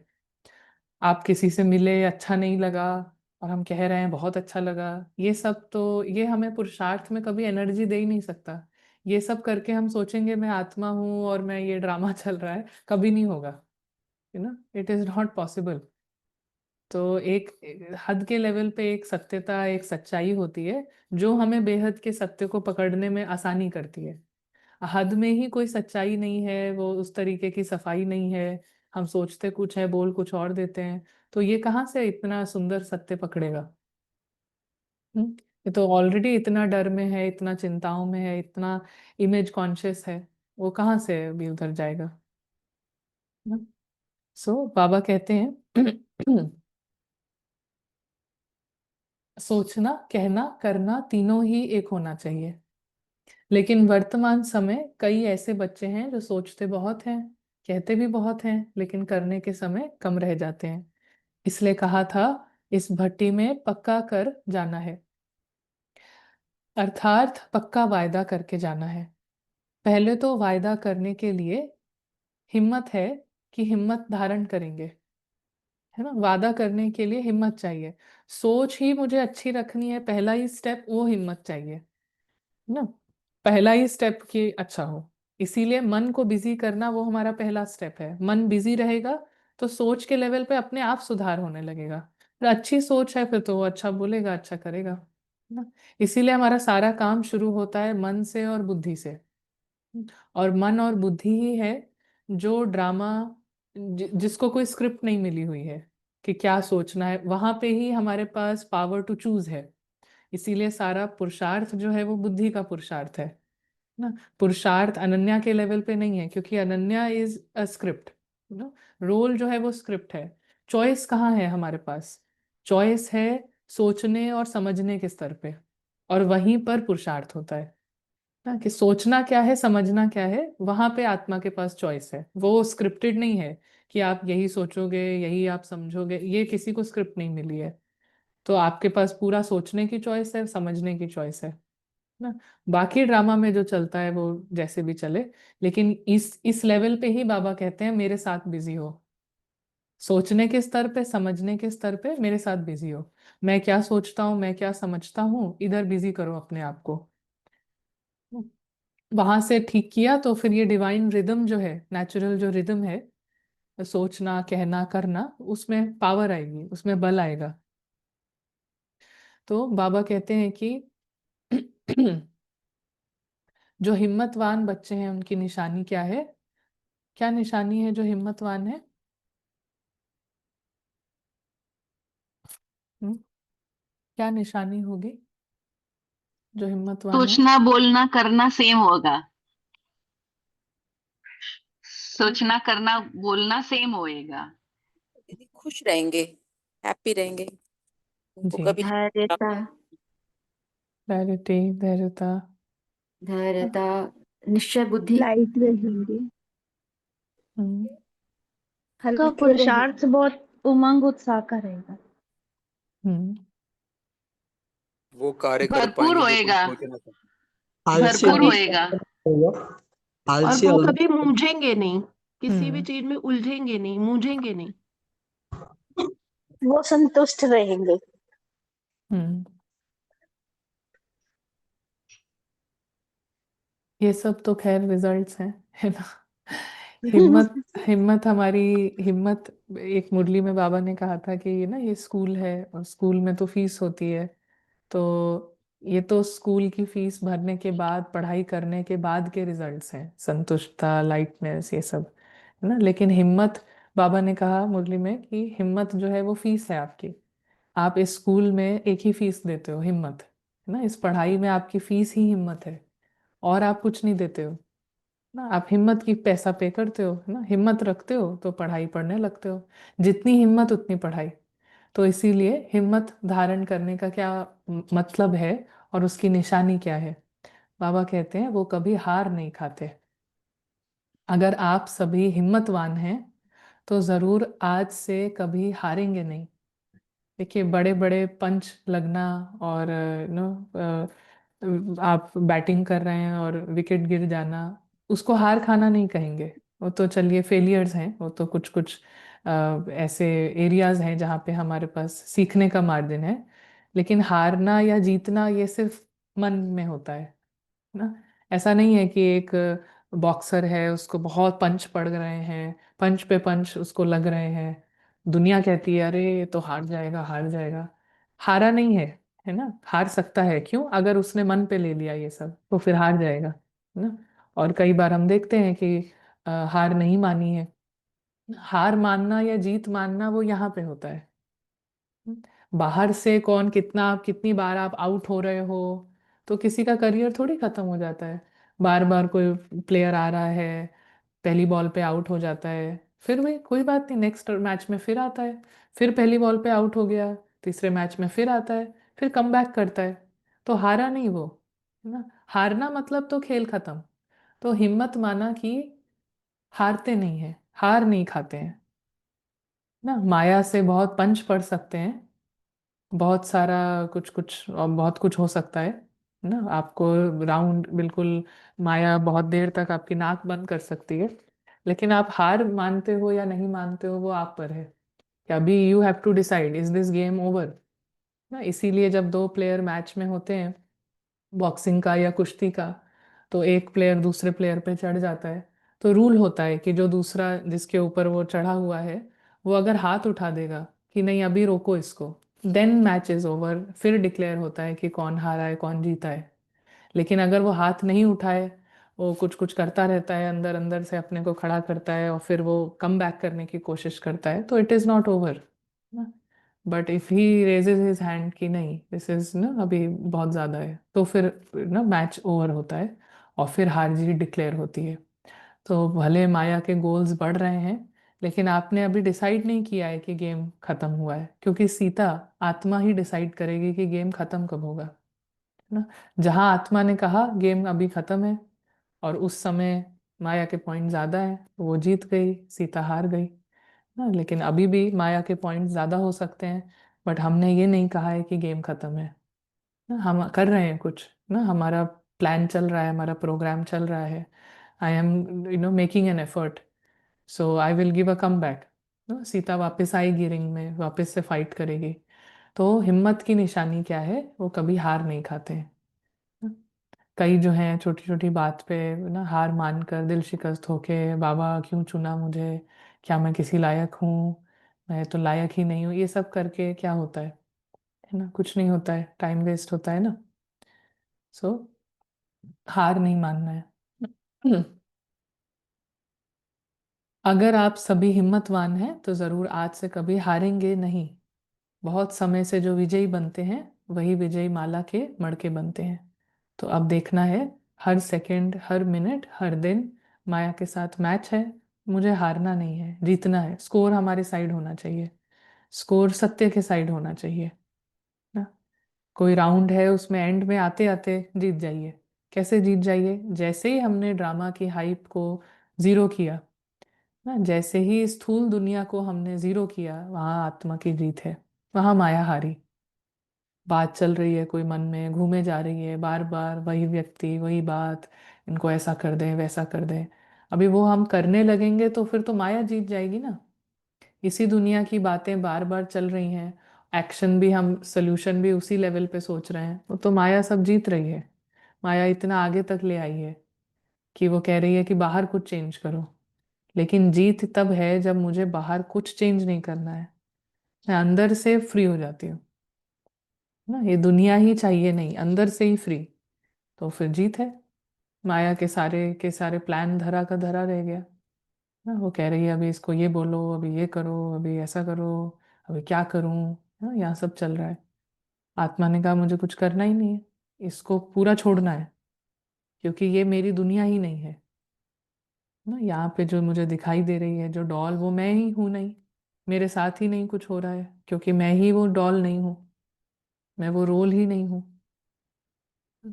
आप किसी से मिले, अच्छा नहीं लगा, और हम कह रहे हैं बहुत अच्छा लगा, ये सब तो ये हमें पुरुषार्थ में कभी एनर्जी दे ही नहीं सकता। ये सब करके हम सोचेंगे मैं आत्मा हूँ और मैं, ये ड्रामा चल रहा है, कभी नहीं होगा। It is not possible. तो एक हद के लेवल पे एक सत्यता, एक सच्चाई होती है जो हमें बेहद के सत्य को पकड़ने में आसानी करती है। हद में ही कोई सच्चाई नहीं है, वो उस तरीके की सफाई नहीं है। हम सोचते कुछ है, बोल कुछ और देते हैं। तो ये कहाँ से इतना सुंदर सत्य पकड़ेगा? हम्म? ये तो ऑलरेडी इतना डर में है, इतना चिंताओं में है, इतना इमेज कॉन्शियस है, वो कहाँ से अभी उधर जाएगा? सो बाबा कहते हैं सोचना, कहना, करना तीनों ही एक होना चाहिए। लेकिन वर्तमान समय कई ऐसे बच्चे हैं जो सोचते बहुत हैं, कहते भी बहुत हैं, लेकिन करने के समय कम रह जाते हैं। इसलिए कहा था, इस भट्टी में पक्का कर जाना है। अर्थात पक्का वायदा करके जाना है। पहले तो वायदा करने के लिए हिम्मत है कि हिम्मत धारण करेंगे, है ना। वादा करने के लिए हिम्मत चाहिए। सोच ही मुझे अच्छी रखनी है, पहला ही स्टेप वो हिम्मत चाहिए ना। पहला ही स्टेप कि अच्छा हो। इसीलिए मन को बिजी करना वो हमारा पहला स्टेप है। मन बिजी रहेगा तो सोच के लेवल पे अपने आप सुधार होने लगेगा। फिर अच्छी सोच है फिर तो वो अच्छा बोलेगा, अच्छा करेगा ना। इसीलिए हमारा सारा काम शुरू होता है मन से और बुद्धि से। और मन और बुद्धि ही है जो ड्रामा, जिसको कोई स्क्रिप्ट नहीं मिली हुई है कि क्या सोचना है, वहां पे ही हमारे पास पावर टू चूज है। इसीलिए सारा पुरुषार्थ जो है वो बुद्धि का पुरुषार्थ है ना। पुरुषार्थ अनन्या के लेवल पे नहीं है, क्योंकि अनन्या इज अ स्क्रिप्ट ना। रोल जो है वो स्क्रिप्ट है। चॉइस कहाँ है हमारे पास? चॉइस है सोचने और समझने के स्तर पे, और वहीं पर पुरुषार्थ होता है ना, कि सोचना क्या है, समझना क्या है, वहां पे आत्मा के पास चॉइस है। वो स्क्रिप्टेड नहीं है कि आप यही सोचोगे यही आप समझोगे, ये किसी को स्क्रिप्ट नहीं मिली है। तो आपके पास पूरा सोचने की चॉइस है, समझने की चॉइस है ना। बाकी ड्रामा में जो चलता है वो जैसे भी चले, लेकिन इस लेवल पे ही बाबा कहते हैं मेरे साथ बिजी हो। सोचने के स्तर पे, समझने के स्तर पे मेरे साथ बिजी हो। मैं क्या सोचता हूँ, मैं क्या समझता हूँ, इधर बिजी करो अपने आप को। वहां से ठीक किया तो फिर ये डिवाइन रिदम जो है, नेचुरल जो रिदम है, सोचना कहना करना, उसमें पावर आएगी, उसमें बल आएगा। तो बाबा कहते हैं कि जो हिम्मतवान बच्चे हैं उनकी निशानी क्या है? क्या निशानी है जो हिम्मतवान है? हम्म, क्या निशानी होगी जो हिम्मतवान है? सोचना बोलना करना सेम होगा। सोचना करना बोलना सेम होएगा। दीदी खुश रहेंगे, हैप्पी रहेंगे, उनको जी। कभी धैर्यता, क्लैरिटी, धैर्यता। धैर्यता, निश्चय बुद्धि, लाइट रहेंगे, हम्म का हल्के रहेंगे। पुरुषार्थ बहुत उमंग उत्साह का रहेगा। हम्म वो कार्य कर भरपूर पाएंगे जो कोई होएगा, सोच ना सके। आलसी भरपूर अलग होएगा। होगा। और आलसी वो अलग कभी मूंझेंगे नहीं, किसी भी हम्म चीज में उलझेंगे नहीं, मूंझेंगे नहीं। वो संतुष्ट रहेंगे। हम्म ये सब तो खैर रिजल्ट्स हैं, है ना। हिम्मत, हिम्मत हमारी, हिम्मत। एक मुरली में बाबा ने कहा था कि ये ना, ये स्कूल है और स्कूल में तो फीस होती है। तो ये तो स्कूल की फीस भरने के बाद, पढ़ाई करने के बाद के रिजल्ट्स हैं, संतुष्टता, लाइटनेस, ये सब, है ना। लेकिन हिम्मत, बाबा ने कहा मुरली में कि हिम्मत जो है वो फीस है आपकी। आप इस स्कूल में एक ही फीस देते हो, हिम्मत, है ना। इस पढ़ाई में आपकी फीस ही हिम्मत है, और आप कुछ नहीं देते हो ना। आप हिम्मत की पैसा पे करते हो, है ना। हिम्मत रखते हो तो पढ़ाई पढ़ने लगते हो। जितनी हिम्मत उतनी पढ़ाई। तो इसीलिए हिम्मत धारण करने का क्या मतलब है, और उसकी निशानी क्या है? बाबा कहते हैं वो कभी हार नहीं खाते। अगर आप सभी हिम्मतवान हैं तो जरूर आज से कभी हारेंगे नहीं। देखिए, बड़े बड़े पंच लगना और आप बैटिंग कर रहे हैं और विकेट गिर जाना, उसको हार खाना नहीं कहेंगे। वो तो चलिए फेलियर्स हैं, वो तो कुछ कुछ ऐसे एरियाज हैं जहाँ पे हमारे पास सीखने का मार्जिन है। लेकिन हारना या जीतना ये सिर्फ मन में होता है ना। ऐसा नहीं है कि एक बॉक्सर है, उसको बहुत पंच पड़ रहे हैं, पंच पे पंच उसको लग रहे हैं, दुनिया कहती है अरे ये तो हार जाएगा हार जाएगा। हारा नहीं है, है ना। हार सकता है, क्यों? अगर उसने मन पे ले लिया ये सब तो फिर हार जाएगा, है ना। और कई बार हम देखते हैं कि हार नहीं मानी है। हार मानना या जीत मानना वो यहाँ पे होता है। बाहर से कौन कितना, कितनी बार आप आउट हो रहे हो, तो किसी का करियर थोड़ी खत्म हो जाता है। बार बार कोई प्लेयर आ रहा है, पहली बॉल पे आउट हो जाता है, फिर वही कोई बात नहीं, नेक्स्ट मैच में फिर आता है, फिर पहली बॉल पे आउट हो गया, तीसरे मैच में फिर आता है, फिर कम बैक करता है। तो हारा नहीं वो, है ना। हारना मतलब तो खेल खत्म। तो हिम्मत माना कि हारते नहीं है, हार नहीं खाते हैं ना। माया से बहुत पंच पड़ सकते हैं, बहुत सारा कुछ कुछ और बहुत कुछ हो सकता है ना। आपको राउंड बिल्कुल, माया बहुत देर तक आपकी नाक बंद कर सकती है। लेकिन आप हार मानते हो या नहीं मानते हो वो आप पर है, कि अभी you have to decide, is this game over ना। इसीलिए जब दो प्लेयर मैच में होते हैं, बॉक्सिंग का या कुश्ती का, तो एक प्लेयर दूसरे प्लेयर पे चढ़ जाता है, तो रूल होता है कि जो दूसरा जिसके ऊपर वो चढ़ा हुआ है, वो अगर हाथ उठा देगा कि नहीं अभी रोको इसको, देन मैच इज ओवर, फिर डिक्लेयर होता है कि कौन हारा है कौन जीता है। लेकिन अगर वो हाथ नहीं उठाए, वो कुछ कुछ करता रहता है, अंदर अंदर से अपने को खड़ा करता है और फिर वो कम बैक करने की कोशिश करता है, तो इट इज नॉट ओवर ना। But if he raises his hand कि नहीं दिस इज ना, अभी बहुत ज्यादा है, तो फिर ना मैच ओवर होता है। और फिर हार जीत डिक्लेयर होती है। तो भले माया के गोल्स बढ़ रहे हैं, लेकिन आपने अभी डिसाइड नहीं किया है कि गेम खत्म हुआ है, क्योंकि सीता आत्मा ही डिसाइड करेगी कि गेम खत्म कब होगा, है ना। जहां आत्मा ने कहा गेम अभी खत्म है, और उस समय माया के पॉइंट ज्यादा है, तो वो जीत गई, सीता हार गई ना। लेकिन अभी भी माया के पॉइंट ज्यादा हो सकते हैं, बट हमने ये नहीं कहा है कि गेम खत्म है ना। हम कर रहे हैं कुछ ना, हमारा प्लान चल रहा है, हमारा प्रोग्राम चल रहा है। I am making an effort, so I will give a come back. Sita वापस आएगी रिंग में, वापस से फाइट करेगी। तो हिम्मत की निशानी क्या है, वो कभी हार नहीं खाते हैं ना। कई जो हैं छोटी छोटी बात पे ना हार मानकर दिल शिकस्त होके, बाबा क्यों चुना मुझे, क्या मैं किसी लायक हूँ, मैं तो लायक ही नहीं हूँ, ये सब करके क्या होता है ना, कुछ नहीं होता है, टाइम वेस्ट होता है ना। सो हार नहीं मानना है। अगर आप सभी हिम्मतवान हैं तो जरूर आज से कभी हारेंगे नहीं। बहुत समय से जो विजयी बनते हैं वही विजयी माला के मड़के बनते हैं। तो अब देखना है, हर सेकंड, हर मिनट, हर दिन माया के साथ मैच है। मुझे हारना नहीं है, जीतना है। स्कोर हमारे साइड होना चाहिए, स्कोर सत्य के साइड होना चाहिए ना। कोई राउंड है, उसमें एंड में आते आते जीत जाइए। कैसे जीत जाइए, जैसे ही हमने ड्रामा की हाइप को जीरो किया ना, जैसे ही स्थूल दुनिया को हमने जीरो किया, वहां आत्मा की जीत है, वहां माया हारी। बात चल रही है, कोई मन में घूमे जा रही है, बार बार वही व्यक्ति वही बात, इनको ऐसा कर दें वैसा कर दें। अभी वो हम करने लगेंगे तो फिर तो माया जीत जाएगी ना। इसी दुनिया की बातें बार बार चल रही हैं, एक्शन भी, हम सोल्यूशन भी उसी लेवल पे सोच रहे हैं, वो तो माया सब जीत रही है। माया इतना आगे तक ले आई है कि वो कह रही है कि बाहर कुछ चेंज करो। लेकिन जीत तब है जब मुझे बाहर कुछ चेंज नहीं करना है, मैं अंदर से फ्री हो जाती हूँ ना। ये दुनिया ही चाहिए नहीं, अंदर से ही फ्री, तो फिर जीत है। माया के सारे प्लान धरा का धरा रह गया ना। वो कह रही है अभी इसको ये बोलो, अभी ये करो, अभी ऐसा करो, अभी क्या करूं ना, यहाँ सब चल रहा है। आत्मा ने कहा मुझे कुछ करना ही नहीं है, इसको पूरा छोड़ना है, क्योंकि ये मेरी दुनिया ही नहीं है ना। यहाँ पे जो मुझे दिखाई दे रही है जो डॉल, वो मैं ही हूं नहीं, मेरे साथ ही नहीं कुछ हो रहा है, क्योंकि मैं ही वो डॉल नहीं हूँ, मैं वो रोल ही नहीं हूँ।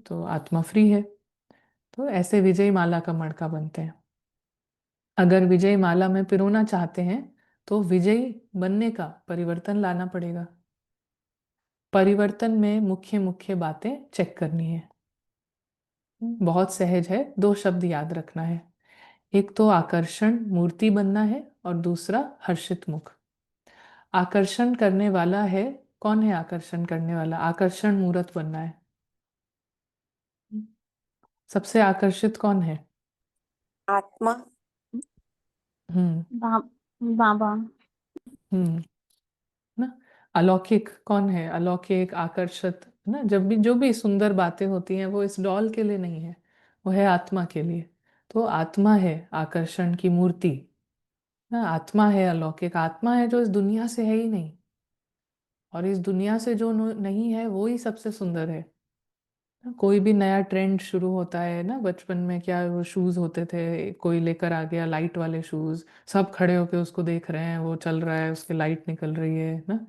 तो आत्मा फ्री है। तो ऐसे विजय माला का मड़का बनते हैं। अगर विजय माला में पिरोना चाहते हैं तो विजयी बनने का परिवर्तन लाना पड़ेगा। परिवर्तन में मुख्य मुख्य बातें चेक करनी है। बहुत सहज है, दो शब्द याद रखना है। एक तो आकर्षण मूर्ति बनना है, और दूसरा हर्षित मुख। आकर्षण करने वाला है, कौन है आकर्षण करने वाला, आकर्षण मूर्त बनना है। सबसे आकर्षित कौन है? आत्मा। हम्म बाबा। हम्म ना। अलौकिक कौन है, अलौकिक आकर्षित ना। जब भी जो भी सुंदर बातें होती हैं वो इस डॉल के लिए नहीं है, वो है आत्मा के लिए। तो आत्मा है आकर्षण की मूर्ति ना। आत्मा है अलौकिक, आत्मा है जो इस दुनिया से है ही नहीं, और इस दुनिया से जो नहीं है वो ही सबसे सुंदर है ना। कोई भी नया ट्रेंड शुरू होता है ना, बचपन में क्या वो शूज होते थे, कोई लेकर आ गया लाइट वाले शूज, सब खड़े होके उसको देख रहे हैं, वो चल रहा है, उसकी लाइट निकल रही है ना।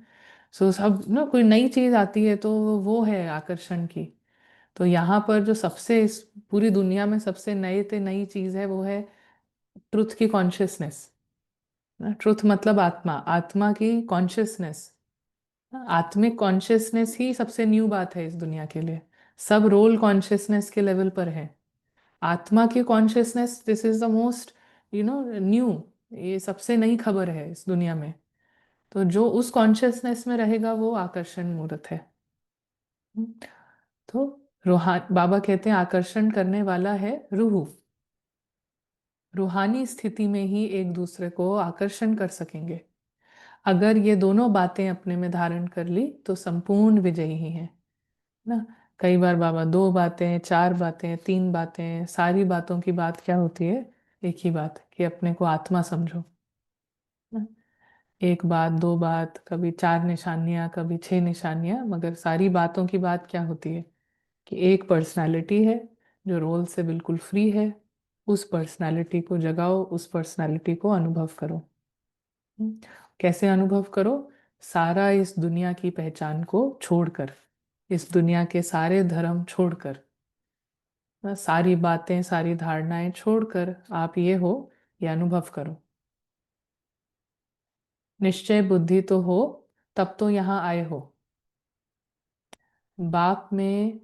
सो सब ना, कोई नई चीज आती है तो वो है आकर्षण की। तो यहाँ पर जो सबसे इस पूरी दुनिया में सबसे नई चीज है वो है ट्रुथ की कॉन्शियसनेस ना। ट्रुथ मतलब आत्मा, आत्मा की कॉन्शियसनेस। आत्मिक कॉन्शियसनेस ही सबसे न्यू बात है इस दुनिया के लिए। सब रोल कॉन्शियसनेस के लेवल पर है। आत्मा की consciousness, this is the most new, ये सबसे नई खबर है इस दुनिया में। तो जो उस कॉन्शियसनेस में रहेगा वो आकर्षण मूर्त है। हम्म, तो बाबा कहते हैं आकर्षण करने वाला है रूह। रूहानी स्थिति में ही एक दूसरे को आकर्षण कर सकेंगे। अगर ये दोनों बातें अपने में धारण कर ली तो संपूर्ण विजयी ही है ना। कई बार बाबा दो बातें, चार बातें, तीन बातें, सारी बातों की बात क्या होती है, एक ही बात कि अपने को आत्मा समझो ना। एक बात, दो बात, कभी चार निशानियां, कभी छह निशानियां, मगर सारी बातों की बात क्या होती है कि एक पर्सनालिटी है जो रोल से बिल्कुल फ्री है, उस पर्सनालिटी को जगाओ, उस पर्सनालिटी को अनुभव करो। कैसे अनुभव करो? सारा इस दुनिया की पहचान को छोड़कर, इस दुनिया के सारे धर्म छोड़कर, सारी बातें, सारी धारणाएं छोड़कर आप ये हो, ये अनुभव करो। निश्चय बुद्धि तो हो, तब तो यहाँ आए हो। बाप में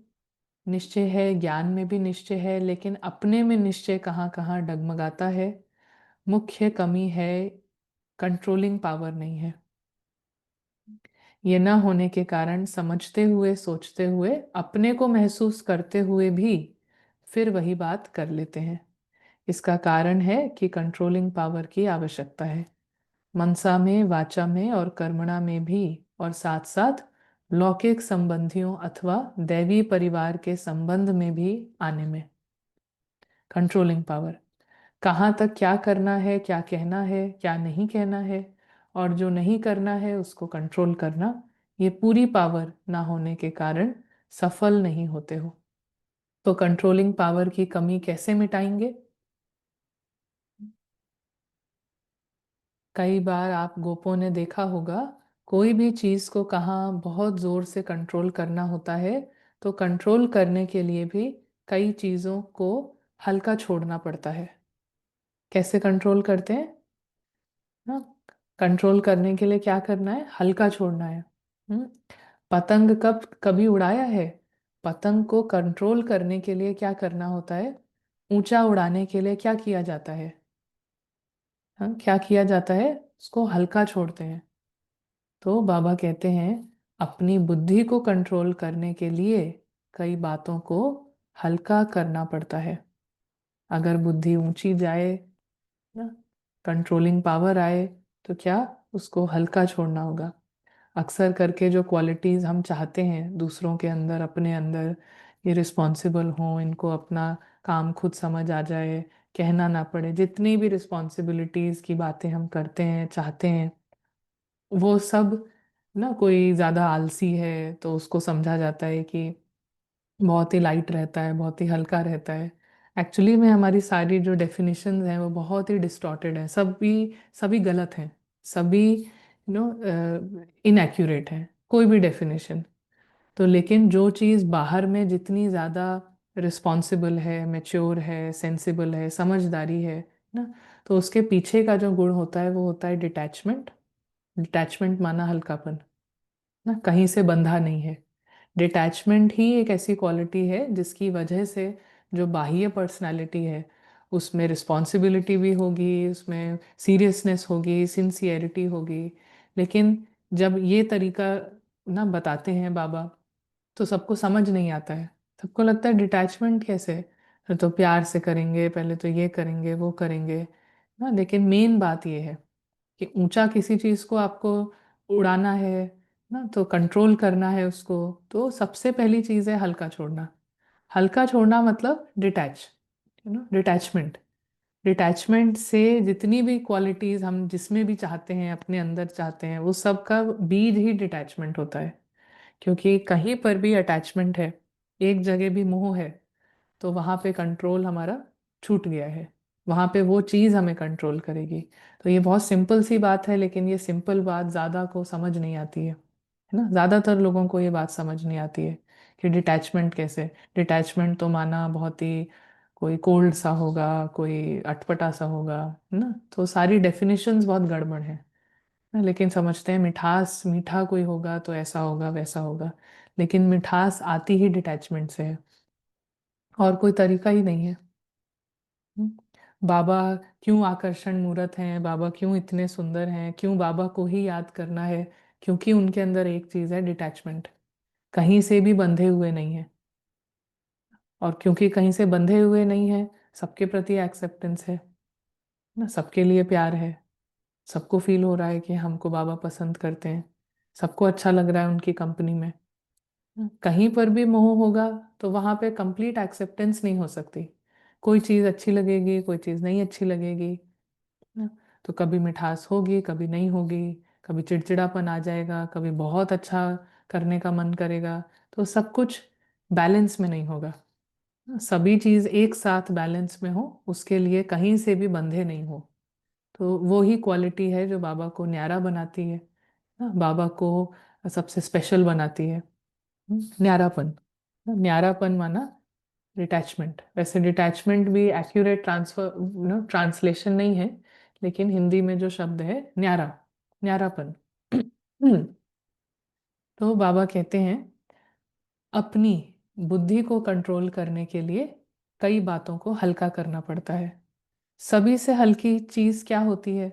निश्चय है, ज्ञान में भी निश्चय है, लेकिन अपने में निश्चय कहाँ कहाँ डगमगाता है। मुख्य कमी है कंट्रोलिंग पावर नहीं है। ये ना होने के कारण समझते हुए, सोचते हुए, अपने को महसूस करते हुए भी फिर वही बात कर लेते हैं। इसका कारण है कि कंट्रोलिंग पावर की आवश्यकता है, मनसा में, वाचा में और कर्मणा में भी, और साथ साथ लौकिक संबंधियों अथवा दैवी परिवार के संबंध में भी आने में। कंट्रोलिंग पावर, कहाँ तक क्या करना है, क्या कहना है, क्या नहीं कहना है, और जो नहीं करना है उसको कंट्रोल करना, ये पूरी पावर ना होने के कारण सफल नहीं होते हो। तो कंट्रोलिंग पावर की कमी कैसे मिटाएंगे? कई बार आप गोपों ने देखा होगा, कोई भी चीज को कहाँ बहुत जोर से कंट्रोल करना होता है, तो कंट्रोल करने के लिए भी कई चीजों को हल्का छोड़ना पड़ता है। कैसे कंट्रोल करते हैं ना? कंट्रोल करने के लिए क्या करना है? हल्का छोड़ना है। हम्म पतंग कभी उड़ाया है? पतंग को कंट्रोल करने के लिए क्या करना होता है? ऊंचा उड़ाने के लिए क्या किया जाता है? हाँ, क्या किया जाता है? उसको हल्का छोड़ते हैं। तो बाबा कहते हैं, अपनी बुद्धि को कंट्रोल करने के लिए कई बातों को हल्का करना पड़ता है। अगर बुद्धि ऊंची जाए ना, कंट्रोलिंग पावर आए, तो क्या उसको हल्का छोड़ना होगा। अक्सर करके जो क्वालिटीज हम चाहते हैं दूसरों के अंदर, अपने अंदर, ये रिस्पॉन्सिबल हों, इनको अपना काम खुद समझ आ जाए, कहना ना पड़े, जितनी भी रिस्पॉन्सिबिलिटीज की बातें हम करते हैं, चाहते हैं, वो सब ना, कोई ज़्यादा आलसी है तो उसको समझा जाता है कि बहुत ही लाइट रहता है, बहुत ही हल्का रहता है। एक्चुअली में हमारी सारी जो डेफिनेशंस हैं वो बहुत ही डिस्टॉर्टेड हैं, सभी सभी गलत हैं, सभी इनएक्यूरेट हैं, कोई भी डेफिनेशन। तो लेकिन जो चीज़ बाहर में जितनी ज़्यादा रिस्पॉन्सिबल है, मैच्योर है, सेंसिबल है, समझदारी है ना, तो उसके पीछे का जो गुण होता है वो होता है डिटैचमेंट। डिटैचमेंट माना हल्कापन ना, कहीं से बंधा नहीं है। डिटैचमेंट ही एक ऐसी क्वालिटी है जिसकी वजह से जो बाह्य पर्सनालिटी है उसमें रिस्पॉन्सिबिलिटी भी होगी, उसमें सीरियसनेस होगी, सिंसियरिटी होगी। लेकिन जब ये तरीका ना बताते हैं बाबा, तो सबको समझ नहीं आता है। सबको लगता है डिटैचमेंट कैसे, तो प्यार से करेंगे, पहले तो ये करेंगे, वो करेंगे ना। लेकिन मेन बात ये है कि ऊंचा किसी चीज को आपको उड़ाना है ना, तो कंट्रोल करना है उसको, तो सबसे पहली चीज है हल्का छोड़ना। हल्का छोड़ना मतलब डिटैच, डिटैचमेंट। डिटैचमेंट से जितनी भी क्वालिटीज हम जिसमें भी चाहते हैं, अपने अंदर चाहते हैं, वो सब का बीज ही डिटैचमेंट होता है। क्योंकि कहीं पर भी अटैचमेंट है, एक जगह भी मोह है, तो वहां पे कंट्रोल हमारा छूट गया है, वहां पे वो चीज हमें कंट्रोल करेगी। तो ये बहुत सिंपल सी बात है, लेकिन ये सिंपल बात ज्यादा को समझ नहीं आती है ना। ज्यादातर लोगों को ये बात समझ नहीं आती है कि डिटैचमेंट कैसे। डिटैचमेंट तो माना बहुत ही कोई कोल्ड सा होगा, कोई अटपटा सा होगा, है ना। तो सारी डेफिनेशंस बहुत गड़बड़ है ना। लेकिन समझते हैं मिठास, मीठा कोई होगा तो ऐसा होगा, वैसा होगा। लेकिन मिठास आती ही डिटैचमेंट से है, और कोई तरीका ही नहीं है। बाबा क्यों आकर्षण मूर्त हैं, बाबा क्यों इतने सुंदर हैं, क्यों बाबा को ही याद करना है? क्योंकि उनके अंदर एक चीज है, डिटैचमेंट। कहीं से भी बंधे हुए नहीं है, और क्योंकि कहीं से बंधे हुए नहीं है, सबके प्रति एक्सेप्टेंस है ना, सबके लिए प्यार है। सबको फील हो रहा है कि हमको बाबा पसंद करते हैं, सबको अच्छा लग रहा है उनकी कंपनी में। कहीं पर भी मोह होगा तो वहां पे कंप्लीट एक्सेप्टेंस नहीं हो सकती। कोई चीज अच्छी लगेगी, कोई चीज नहीं अच्छी लगेगी ना। तो कभी मिठास होगी, कभी नहीं होगी, कभी चिड़चिड़ापन आ जाएगा, कभी बहुत अच्छा करने का मन करेगा। तो सब कुछ बैलेंस में नहीं होगा। सभी चीज एक साथ बैलेंस में हो, उसके लिए कहीं से भी बंधे नहीं हो। तो वो ही क्वालिटी है जो बाबा को न्यारा बनाती है ना, बाबा को सबसे स्पेशल बनाती है। न्यारापन। न्यारापन माना डिटैचमेंट। वैसे डिटैचमेंट भी एक्यूरेट ट्रांसलेशन नहीं है, लेकिन हिंदी में जो शब्द है न्यारा, न्यारापन। तो बाबा कहते हैं अपनी बुद्धि को कंट्रोल करने के लिए कई बातों को हल्का करना पड़ता है। सभी से हल्की चीज क्या होती है?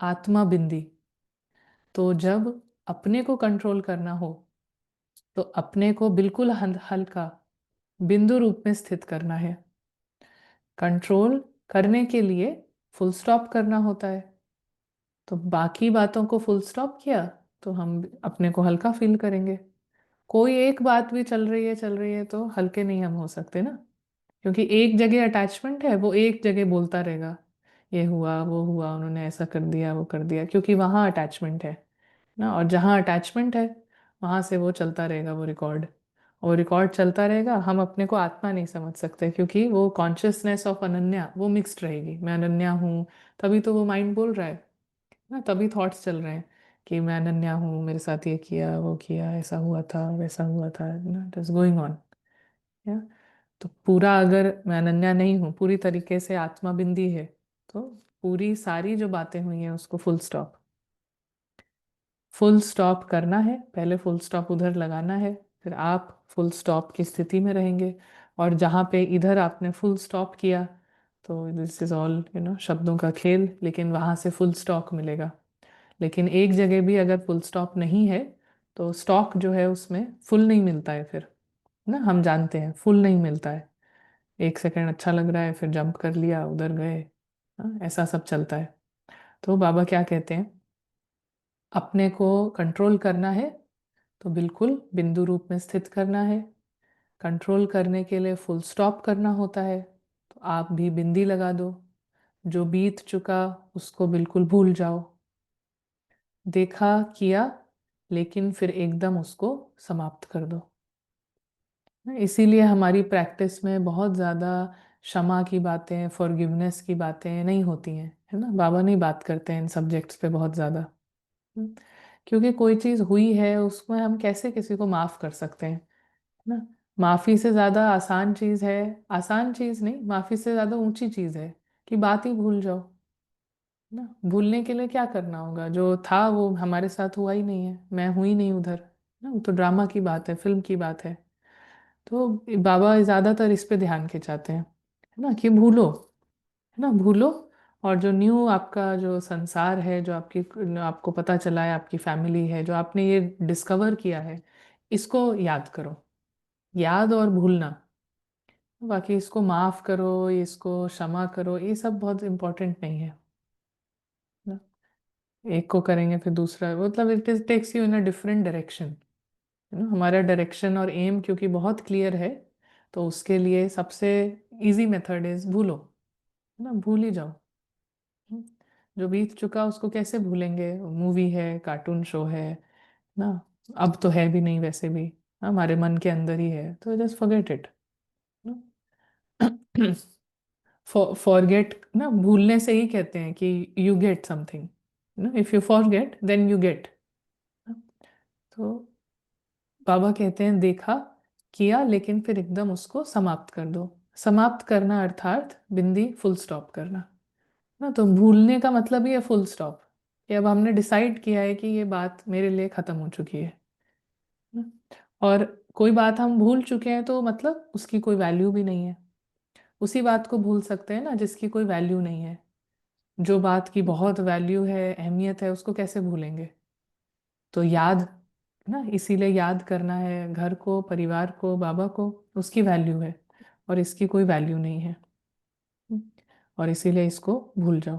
आत्मा बिंदी। तो जब अपने को कंट्रोल करना हो तो अपने को बिल्कुल हल्का बिंदु रूप में स्थित करना है। कंट्रोल करने के लिए फुल स्टॉप करना होता है। तो बाकी बातों को फुल स्टॉप किया तो हम अपने को हल्का फील करेंगे। कोई एक बात भी चल रही है तो हल्के नहीं हम हो सकते ना, क्योंकि एक जगह अटैचमेंट है, वो एक जगह बोलता रहेगा ये हुआ वो हुआ, उन्होंने ऐसा कर दिया वो कर दिया, क्योंकि वहाँ अटैचमेंट है ना। और जहाँ अटैचमेंट है वहाँ से वो चलता रहेगा, वो रिकॉर्ड। और रिकॉर्ड चलता रहेगा, हम अपने को आत्मा नहीं समझ सकते, क्योंकि वो कॉन्शियसनेस ऑफ अनन्या वो मिक्स्ड रहेगी। मैं अनन्या हूँ, तभी तो वो माइंड बोल रहा है ना, तभी थॉट्स चल रहे हैं कि मैं अनन्या हूँ, मेरे साथ ये किया वो किया, ऐसा हुआ था वैसा हुआ था ना, इट इज गोइंग ऑन। या तो पूरा, अगर मैं अनन्या नहीं हूँ, पूरी तरीके से आत्मा बिंदी है, तो पूरी सारी जो बातें हुई हैं उसको फुल स्टॉप, फुल स्टॉप करना है। पहले फुल स्टॉप उधर लगाना है, फिर आप फुल स्टॉप की स्थिति में रहेंगे। और जहाँ पे इधर आपने फुल स्टॉप किया, तो दिस इज ऑल शब्दों का खेल, लेकिन वहाँ से फुल स्टॉक मिलेगा। लेकिन एक जगह भी अगर फुल स्टॉप नहीं है तो स्टॉक जो है उसमें फुल नहीं मिलता है फिर ना, हम जानते हैं फुल नहीं मिलता है। एक सेकंड अच्छा लग रहा है, फिर जंप कर लिया, उधर गए, हाँ, ऐसा सब चलता है। तो बाबा क्या कहते हैं, अपने को कंट्रोल करना है तो बिल्कुल बिंदु रूप में स्थित करना है। कंट्रोल करने के लिए फुल स्टॉप करना होता है, तो आप भी बिंदी लगा दो। जो बीत चुका उसको बिल्कुल भूल जाओ। देखा किया, लेकिन फिर एकदम उसको समाप्त कर दो। इसीलिए हमारी प्रैक्टिस में बहुत ज़्यादा क्षमा की बातें, फॉरगिवनेस की बातें नहीं होती हैं, है ना। बाबा नहीं बात करते हैं इन सब्जेक्ट्स पे बहुत ज़्यादा। हम्म, क्योंकि कोई चीज़ हुई है उसमें हम कैसे किसी को माफ़ कर सकते हैं, है ना। माफ़ी से ज़्यादा आसान चीज़ है, आसान चीज़ नहीं, माफ़ी से ज़्यादा ऊंची चीज़ है कि बात ही भूल जाओ ना। भूलने के लिए क्या करना होगा? जो था वो हमारे साथ हुआ ही नहीं है, मैं हुई नहीं उधर ना, वो तो ड्रामा की बात है, फिल्म की बात है। तो बाबा ज़्यादातर इस पे ध्यान खिंचाते हैं, है ना, कि भूलो, है ना, भूलो। और जो न्यू आपका जो संसार है, जो आपकी आपको पता चला है, आपकी फैमिली है, जो आपने ये डिस्कवर किया है, इसको याद करो। याद और भूलना, बाकी इसको माफ करो, इसको क्षमा करो, ये सब बहुत इम्पोर्टेंट नहीं है ना। एक को करेंगे फिर दूसरा, मतलब it is takes you in a different direction, है ना। हमारा डायरेक्शन और एम क्योंकि बहुत क्लियर है, तो उसके लिए सबसे इजी मेथड इज भूलो, है ना, भूल ही जाओ। हम्म, जो बीत चुका उसको कैसे भूलेंगे? मूवी है, कार्टून शो है ना, अब तो है भी नहीं वैसे भी, हमारे मन के अंदर ही है, तो जस्ट फॉरगेट इट। फॉरगेट ना, भूलने से ही कहते हैं कि यू गेट समथिंग ना, if you forget then you get. तो बाबा कहते हैं देखा किया, लेकिन फिर एकदम उसको समाप्त कर दो। समाप्त करना अर्थात बिंदी फुल स्टॉप करना ना। तो भूलने का मतलब ही है फुल स्टॉप, कि अब हमने डिसाइड किया है कि ये बात मेरे लिए खत्म हो चुकी है ना? और कोई बात हम भूल चुके हैं तो मतलब उसकी कोई वैल्यू भी नहीं है। उसी बात को भूल सकते हैं ना जिसकी कोई वैल्यू नहीं है। जो बात की बहुत वैल्यू है, अहमियत है, उसको कैसे भूलेंगे? तो याद ना, इसीलिए याद करना है घर को, परिवार को, बाबा को, उसकी वैल्यू है और इसकी कोई वैल्यू नहीं है। और इसीलिए इसको भूल जाओ।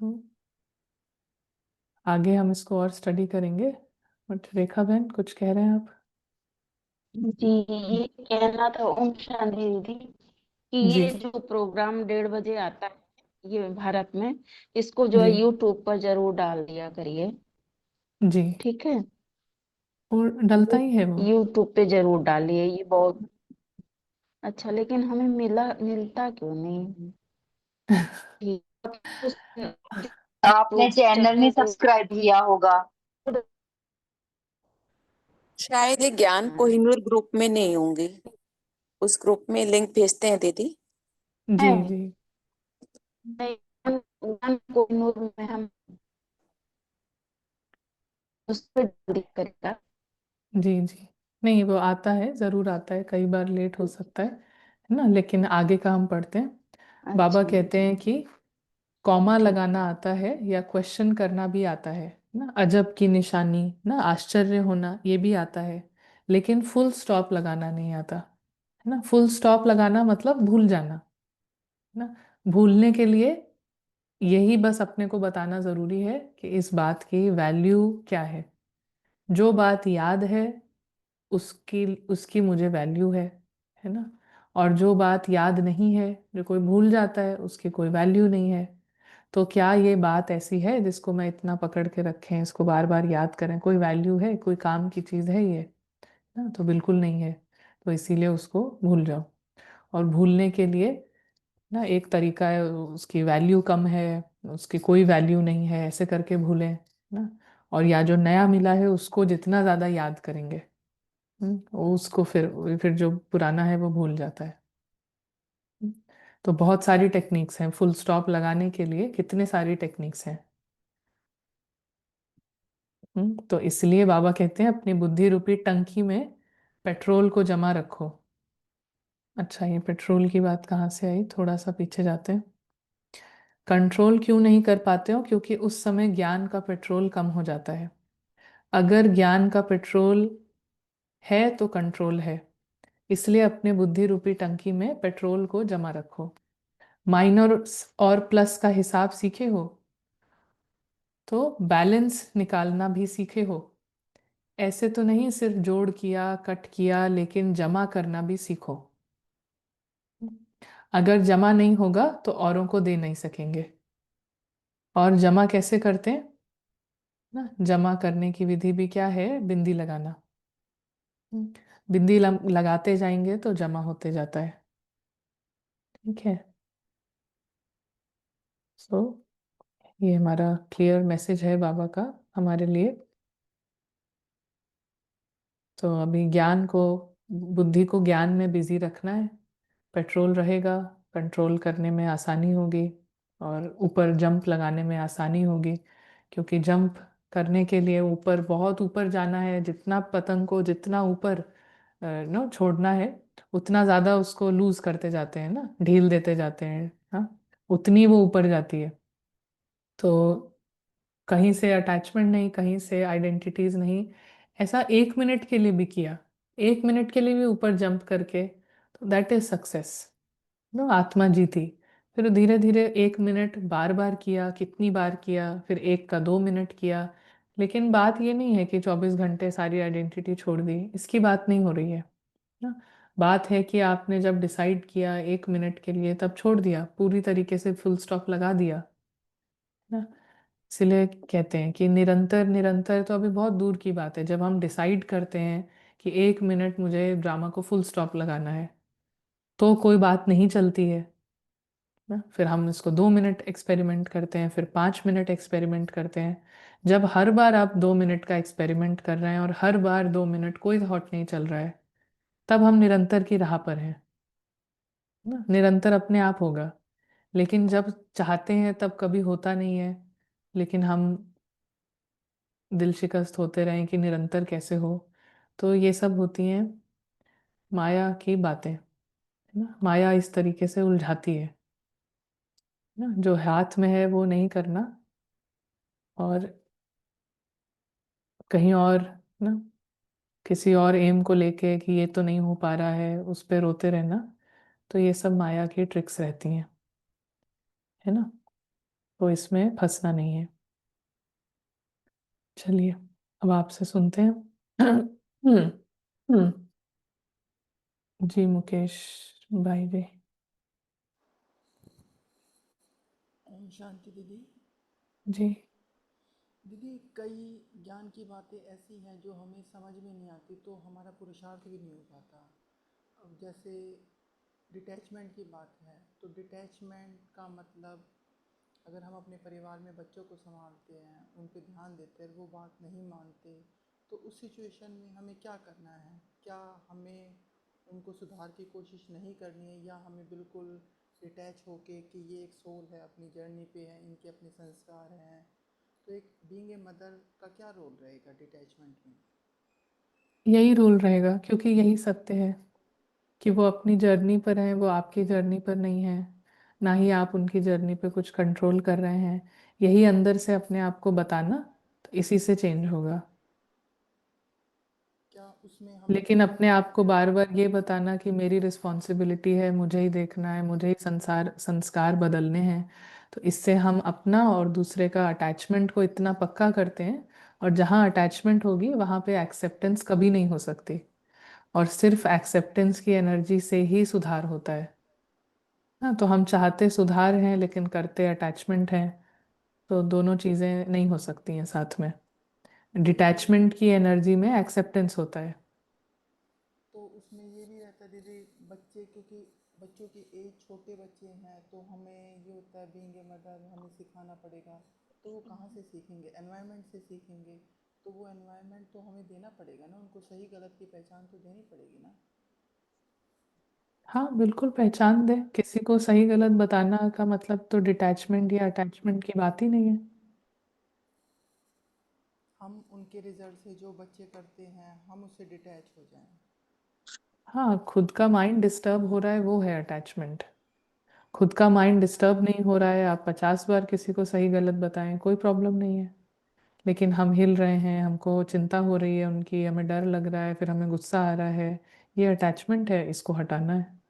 तो आगे हम इसको और स्टडी करेंगे, बट रेखा बहन कुछ कह रहे हैं आप? जी, ये कहना था ओम शांति दीदी कि जी ये जो प्रोग्राम 1:30 बजे आता है ये भारत में, इसको जो है जी यूट्यूब पर जरूर डाल दिया करिए। जी ठीक है। वो डलता ही है वो। यूट्यूब पे जरूर डालिए, ये बहुत अच्छा। लेकिन हमें मिलता क्यों नहीं? ठीक, आपने चैनल नहीं तो सब्सक्राइब किया होगा। शायद ये ज्ञान कोहिनूर ग्रुप में नहीं होंगे। उस ग्रुप में लिंक भेजते हैं दीदी। जी जी कोहिनूर में हम उस पर करेगा। जी जी। नहीं, वो आता है, ज़रूर आता है, कई बार लेट हो सकता है ना, लेकिन आगे का हम पढ़ते हैं। बाबा अच्छा कहते हैं कि कॉमा लगाना आता है या क्वेश्चन करना भी आता है ना, अजब की निशानी ना, आश्चर्य होना, ये भी आता है, लेकिन फुल स्टॉप लगाना नहीं आता है ना। फुल स्टॉप लगाना मतलब भूल जाना है ना। भूलने के लिए यही बस अपने को बताना ज़रूरी है कि इस बात की वैल्यू क्या है। जो बात याद है उसकी उसकी मुझे वैल्यू है ना। और जो बात याद नहीं है, जो कोई भूल जाता है, उसकी कोई वैल्यू नहीं है। तो क्या ये बात ऐसी है जिसको मैं इतना पकड़ के रखें, इसको बार बार याद करें, कोई वैल्यू है, कोई काम की चीज़ है ये ना? तो बिल्कुल नहीं है। तो इसीलिए उसको भूल जाओ। और भूलने के लिए ना एक तरीका है, उसकी वैल्यू कम है, उसकी कोई वैल्यू नहीं है, ऐसे करके भूलें ना। और या जो नया मिला है उसको जितना ज़्यादा याद करेंगे, वो उसको फिर जो पुराना है वो भूल जाता है। हम्म, तो बहुत सारी टेक्निक्स हैं फुल स्टॉप लगाने के लिए, कितने सारी टेक्निक्स हैं। तो इसलिए बाबा कहते हैं अपनी बुद्धि रूपी टंकी में पेट्रोल को जमा रखो। अच्छा, ये पेट्रोल की बात कहाँ से आई, थोड़ा सा पीछे जाते हैं। कंट्रोल क्यों नहीं कर पाते हो? क्योंकि उस समय ज्ञान का पेट्रोल कम हो जाता है। अगर ज्ञान का पेट्रोल है तो कंट्रोल है। इसलिए अपने बुद्धि रूपी टंकी में पेट्रोल को जमा रखो। माइनस और प्लस का हिसाब सीखे हो तो बैलेंस निकालना भी सीखे हो। ऐसे तो नहीं सिर्फ जोड़ किया, कट किया, लेकिन जमा करना भी सीखो। अगर जमा नहीं होगा तो औरों को दे नहीं सकेंगे। और जमा कैसे करते हैं ना? जमा करने की विधि भी क्या है? बिंदी लगाना। बिंदी लगाते जाएंगे तो जमा होते जाता है। ठीक है। सो ये हमारा क्लियर मैसेज है बाबा का हमारे लिए। तो अभी ज्ञान को, बुद्धि को ज्ञान में बिजी रखना है। पेट्रोल रहेगा, कंट्रोल करने में आसानी होगी, और ऊपर जंप लगाने में आसानी होगी। क्योंकि जंप करने के लिए ऊपर, बहुत ऊपर जाना है, जितना पतंग को जितना ऊपर नो छोड़ना है, उतना ज़्यादा उसको लूज करते जाते हैं ना, ढील देते जाते हैं। हाँ, उतनी वो ऊपर जाती है। तो कहीं से अटैचमेंट नहीं, कहीं से आइडेंटिटीज नहीं। ऐसा 1 मिनट के लिए भी किया, 1 मिनट के लिए भी ऊपर जंप करके, तो दैट इज सक्सेस। नो, आत्मा जीती। फिर धीरे धीरे 1 मिनट बार बार किया, कितनी बार किया, फिर 1 का 2 मिनट किया। लेकिन बात ये नहीं है कि 24 घंटे सारी आइडेंटिटी छोड़ दी, इसकी बात नहीं हो रही है ना। बात है कि आपने जब डिसाइड किया 1 मिनट के लिए, तब छोड़ दिया, पूरी तरीके से फुल स्टॉप लगा दिया ना। इसलिए कहते हैं कि निरंतर, निरंतर तो अभी बहुत दूर की बात है। जब हम डिसाइड करते हैं कि 1 मिनट मुझे ड्रामा को फुल स्टॉप लगाना है, तो कोई बात नहीं चलती है ना। फिर हम इसको 2 मिनट एक्सपेरिमेंट करते हैं, फिर 5 मिनट एक्सपेरिमेंट करते हैं। जब हर बार आप 2 मिनट का एक्सपेरिमेंट कर रहे हैं और हर बार 2 मिनट कोई थॉट नहीं चल रहा है, तब हम निरंतर की राह पर हैं ना। निरंतर अपने आप होगा, लेकिन जब चाहते हैं तब कभी होता नहीं है। लेकिन हम दिल शिकस्त होते रहें कि निरंतर कैसे हो। तो ये सब होती हैं माया की बातें, है ना। माया इस तरीके से उलझाती है ना, जो हाथ में है वो नहीं करना, और कहीं और ना, किसी और एम को लेके कि ये तो नहीं हो पा रहा है, उस पे रोते रहना। तो ये सब माया की ट्रिक्स रहती हैं, है ना। तो इसमें फंसना नहीं है। चलिए, अब आपसे सुनते हैं। हम्म हम्म। जी मुकेश भाई जी। ओम शांति दीदी। जी दीदी कई ज्ञान की बातें ऐसी हैं जो हमें समझ में नहीं आती, तो हमारा पुरुषार्थ भी नहीं हो पाता। अब जैसे डिटैचमेंट की बात है, तो डिटैचमेंट का मतलब अगर हम अपने परिवार में बच्चों को संभालते हैं, उन पे ध्यान देते हैं, वो बात नहीं मानते, तो उस सिचुएशन में हमें क्या करना है? क्या हमें उनको सुधार की कोशिश नहीं करनी है, या हमें बिल्कुल डिटैच होके कि ये एक सोल है, अपनी जर्नी पे है, इनके अपने संस्कार हैं, तो एक बीइंग ए मदर का क्या रोल रहेगा डिटैचमेंट में? यही रोल रहेगा, क्योंकि यही सत्य है कि वो अपनी जर्नी पर हैं, वो आपकी जर्नी पर नहीं है, ना ही आप उनकी जर्नी पे कुछ कंट्रोल कर रहे हैं। यही अंदर से अपने आप को बताना, तो इसी से चेंज होगा। क्या उसमें हमें लेकिन किसी अपने आप को बार बार ये बताना कि मेरी रिस्पॉन्सिबिलिटी है, मुझे ही देखना है, मुझे ही संस्कार बदलने हैं, तो इससे हम अपना और दूसरे का अटैचमेंट को इतना पक्का करते हैं, और जहाँ अटैचमेंट होगी वहाँ पे एक्सेप्टेंस कभी नहीं हो सकती। और सिर्फ एक्सेप्टेंस की एनर्जी से ही सुधार होता है। हाँ, तो हम चाहते सुधार हैं लेकिन करते अटैचमेंट हैं, तो दोनों चीज़ें नहीं हो सकती हैं साथ में। डिटैचमेंट की एनर्जी में एक्सेप्टेंस होता है। तो उसमें ये भी रहता है दीदी, बच्चे क्योंकि बच्चों की एज, छोटे बच्चे हैं, तो हमें ये होता है बीइंग ए मदर हमें सिखाना पड़ेगा। तो वो कहाँ से सीखेंगे? एनवायरनमेंट से सीखेंगे। तो वो एनवायरनमेंट तो हमें देना पड़ेगा ना, उनको सही गलत की पहचान तो देनी पड़ेगी ना। हाँ, बिल्कुल पहचान दे। किसी को सही गलत बताना का मतलब तो डिटैचमेंट या अटैचमेंट की बात ही नहीं है। हम उनके रिजल्ट से जो बच्चे करते हैं हम उससे डिटैच हो जाएं। हाँ, खुद का माइंड डिस्टर्ब हो रहा है, वो है अटैचमेंट। खुद का माइंड डिस्टर्ब नहीं हो रहा है, आप 50 बार किसी को सही गलत बताएं, कोई प्रॉब्लम नहीं है। लेकिन हम हिल रहे हैं, हमको चिंता हो रही है उनकी, हमें डर लग रहा है, फिर हमें गुस्सा आ रहा है, ये अटैचमेंट है, इसको हटाना है।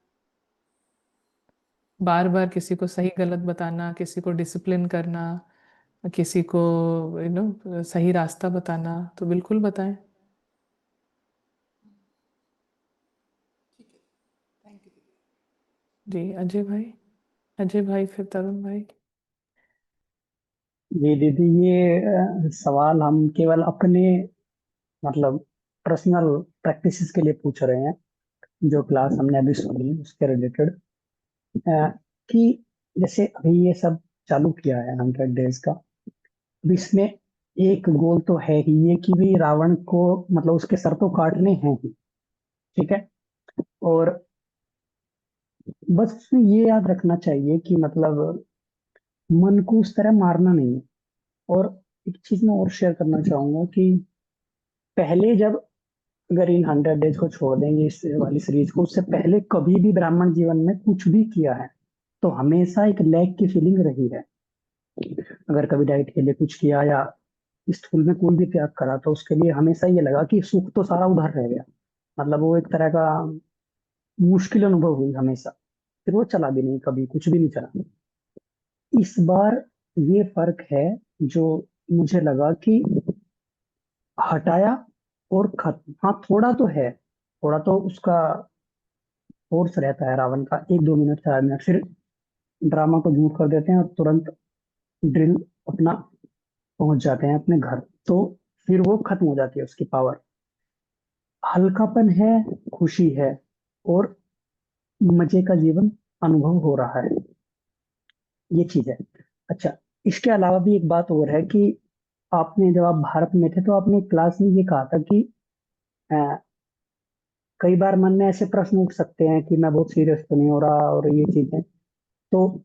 बार बार किसी को सही गलत बताना, किसी को डिसिप्लिन करना, किसी को सही रास्ता बताना, तो बिल्कुल बताएं। ठीक है, थैंक यू दीदी। जी, अजय भाई फिर तरुण भाई। जी दीदी, ये सवाल हम केवल अपने मतलब पर्सनल प्रैक्टिसेस के लिए पूछ रहे हैं। जो क्लास हमने अभी सुनी उसके रिलेटेड, कि जैसे अभी ये सब चालू किया है 100 डेज का। अब इसमें एक गोल तो है ही ये कि भी रावण को मतलब उसके सर तो काटने हैं ही। ठीक है। और बस उसमें ये याद रखना चाहिए कि मतलब मन को उस तरह मारना नहीं है। और एक चीज मैं और शेयर करना चाहूंगा कि पहले जब, अगर इन 100 डेज को छोड़ देंगे इस वाली सीरीज को, उससे पहले कभी भी ब्राह्मण जीवन में कुछ भी किया है तो हमेशा एक लैक की फीलिंग रही है। अगर कभी डाइट के लिए कुछ किया या स्कूल में कोई भी त्याग करा तो उसके लिए हमेशा ये लगा कि सुख तो सारा उधर रह गया। मतलब वो एक तरह का मुश्किल अनुभव हुई हमेशा। फिर वो चला भी नहीं, कभी कुछ भी नहीं चला। इस बार ये फर्क है जो मुझे लगा कि हटाया और खत्म। हाँ, थोड़ा तो है, थोड़ा तो उसका फोर्स रहता है रावण का, 1-2 मिनट 4 मिनट, फिर ड्रामा को झूठ कर देते हैं और तुरंत ड्रिल अपना पहुंच जाते हैं अपने घर। तो फिर वो खत्म हो जाती है उसकी पावर। हल्कापन है, खुशी है, और मजे का जीवन अनुभव हो रहा है। ये चीज है। अच्छा, इसके अलावा भी एक बात और है कि आपने जब आप भारत में थे तो आपने क्लास में ये कहा था कि अ, कई बार मन में ऐसे प्रश्न उठ सकते हैं कि मैं बहुत सीरियस तो नहीं हो रहा, और ये चीजें। तो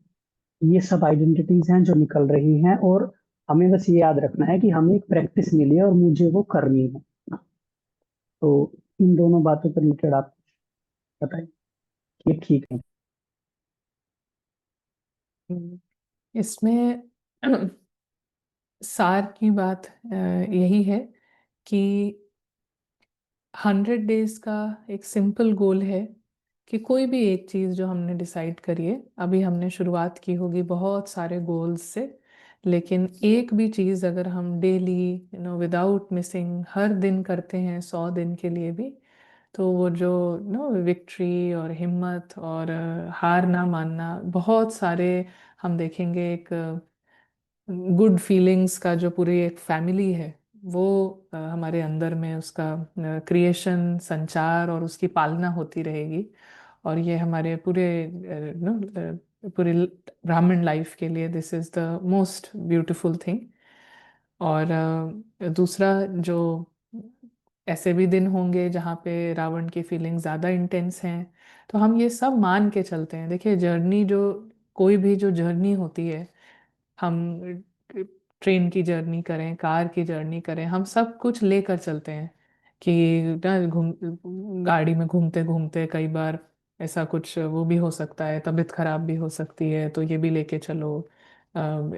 ये सब आइडेंटिटीज हैं जो निकल रही हैं, और हमें बस ये याद रखना है कि हमें एक प्रैक्टिस मिली है और मुझे वो करनी है। तो इन दोनों बातों पर रिलेटेड आप बताइए, ये ठीक है? इसमें सार की बात यही है कि 100 डेज का एक सिंपल गोल है कि कोई भी एक चीज़ जो हमने डिसाइड करी है, अभी हमने शुरुआत की होगी बहुत सारे गोल्स से, लेकिन एक भी चीज़ अगर हम डेली विदाउट मिसिंग हर दिन करते हैं 100 दिन के लिए भी, तो वो जो विक्ट्री और हिम्मत और हार ना मानना, बहुत सारे हम देखेंगे एक गुड फीलिंग्स का जो पूरी एक फैमिली है वो हमारे अंदर में उसका क्रिएशन, संचार और उसकी पालना होती रहेगी। और ये हमारे पूरे पूरे ब्राह्मण लाइफ के लिए this is the most beautiful thing. और दूसरा जो ऐसे भी दिन होंगे जहाँ पे रावण की फीलिंग ज़्यादा इंटेंस हैं, तो हम ये सब मान के चलते हैं। देखिए जर्नी जो, कोई भी जो जर्नी होती है, हम ट्रेन की जर्नी करें, कार की जर्नी करें, हम सब कुछ लेकर चलते हैं कि ना गाड़ी में घूमते घूमते कई बार ऐसा कुछ वो भी हो सकता है, तबीयत खराब भी हो सकती है तो ये भी लेके चलो।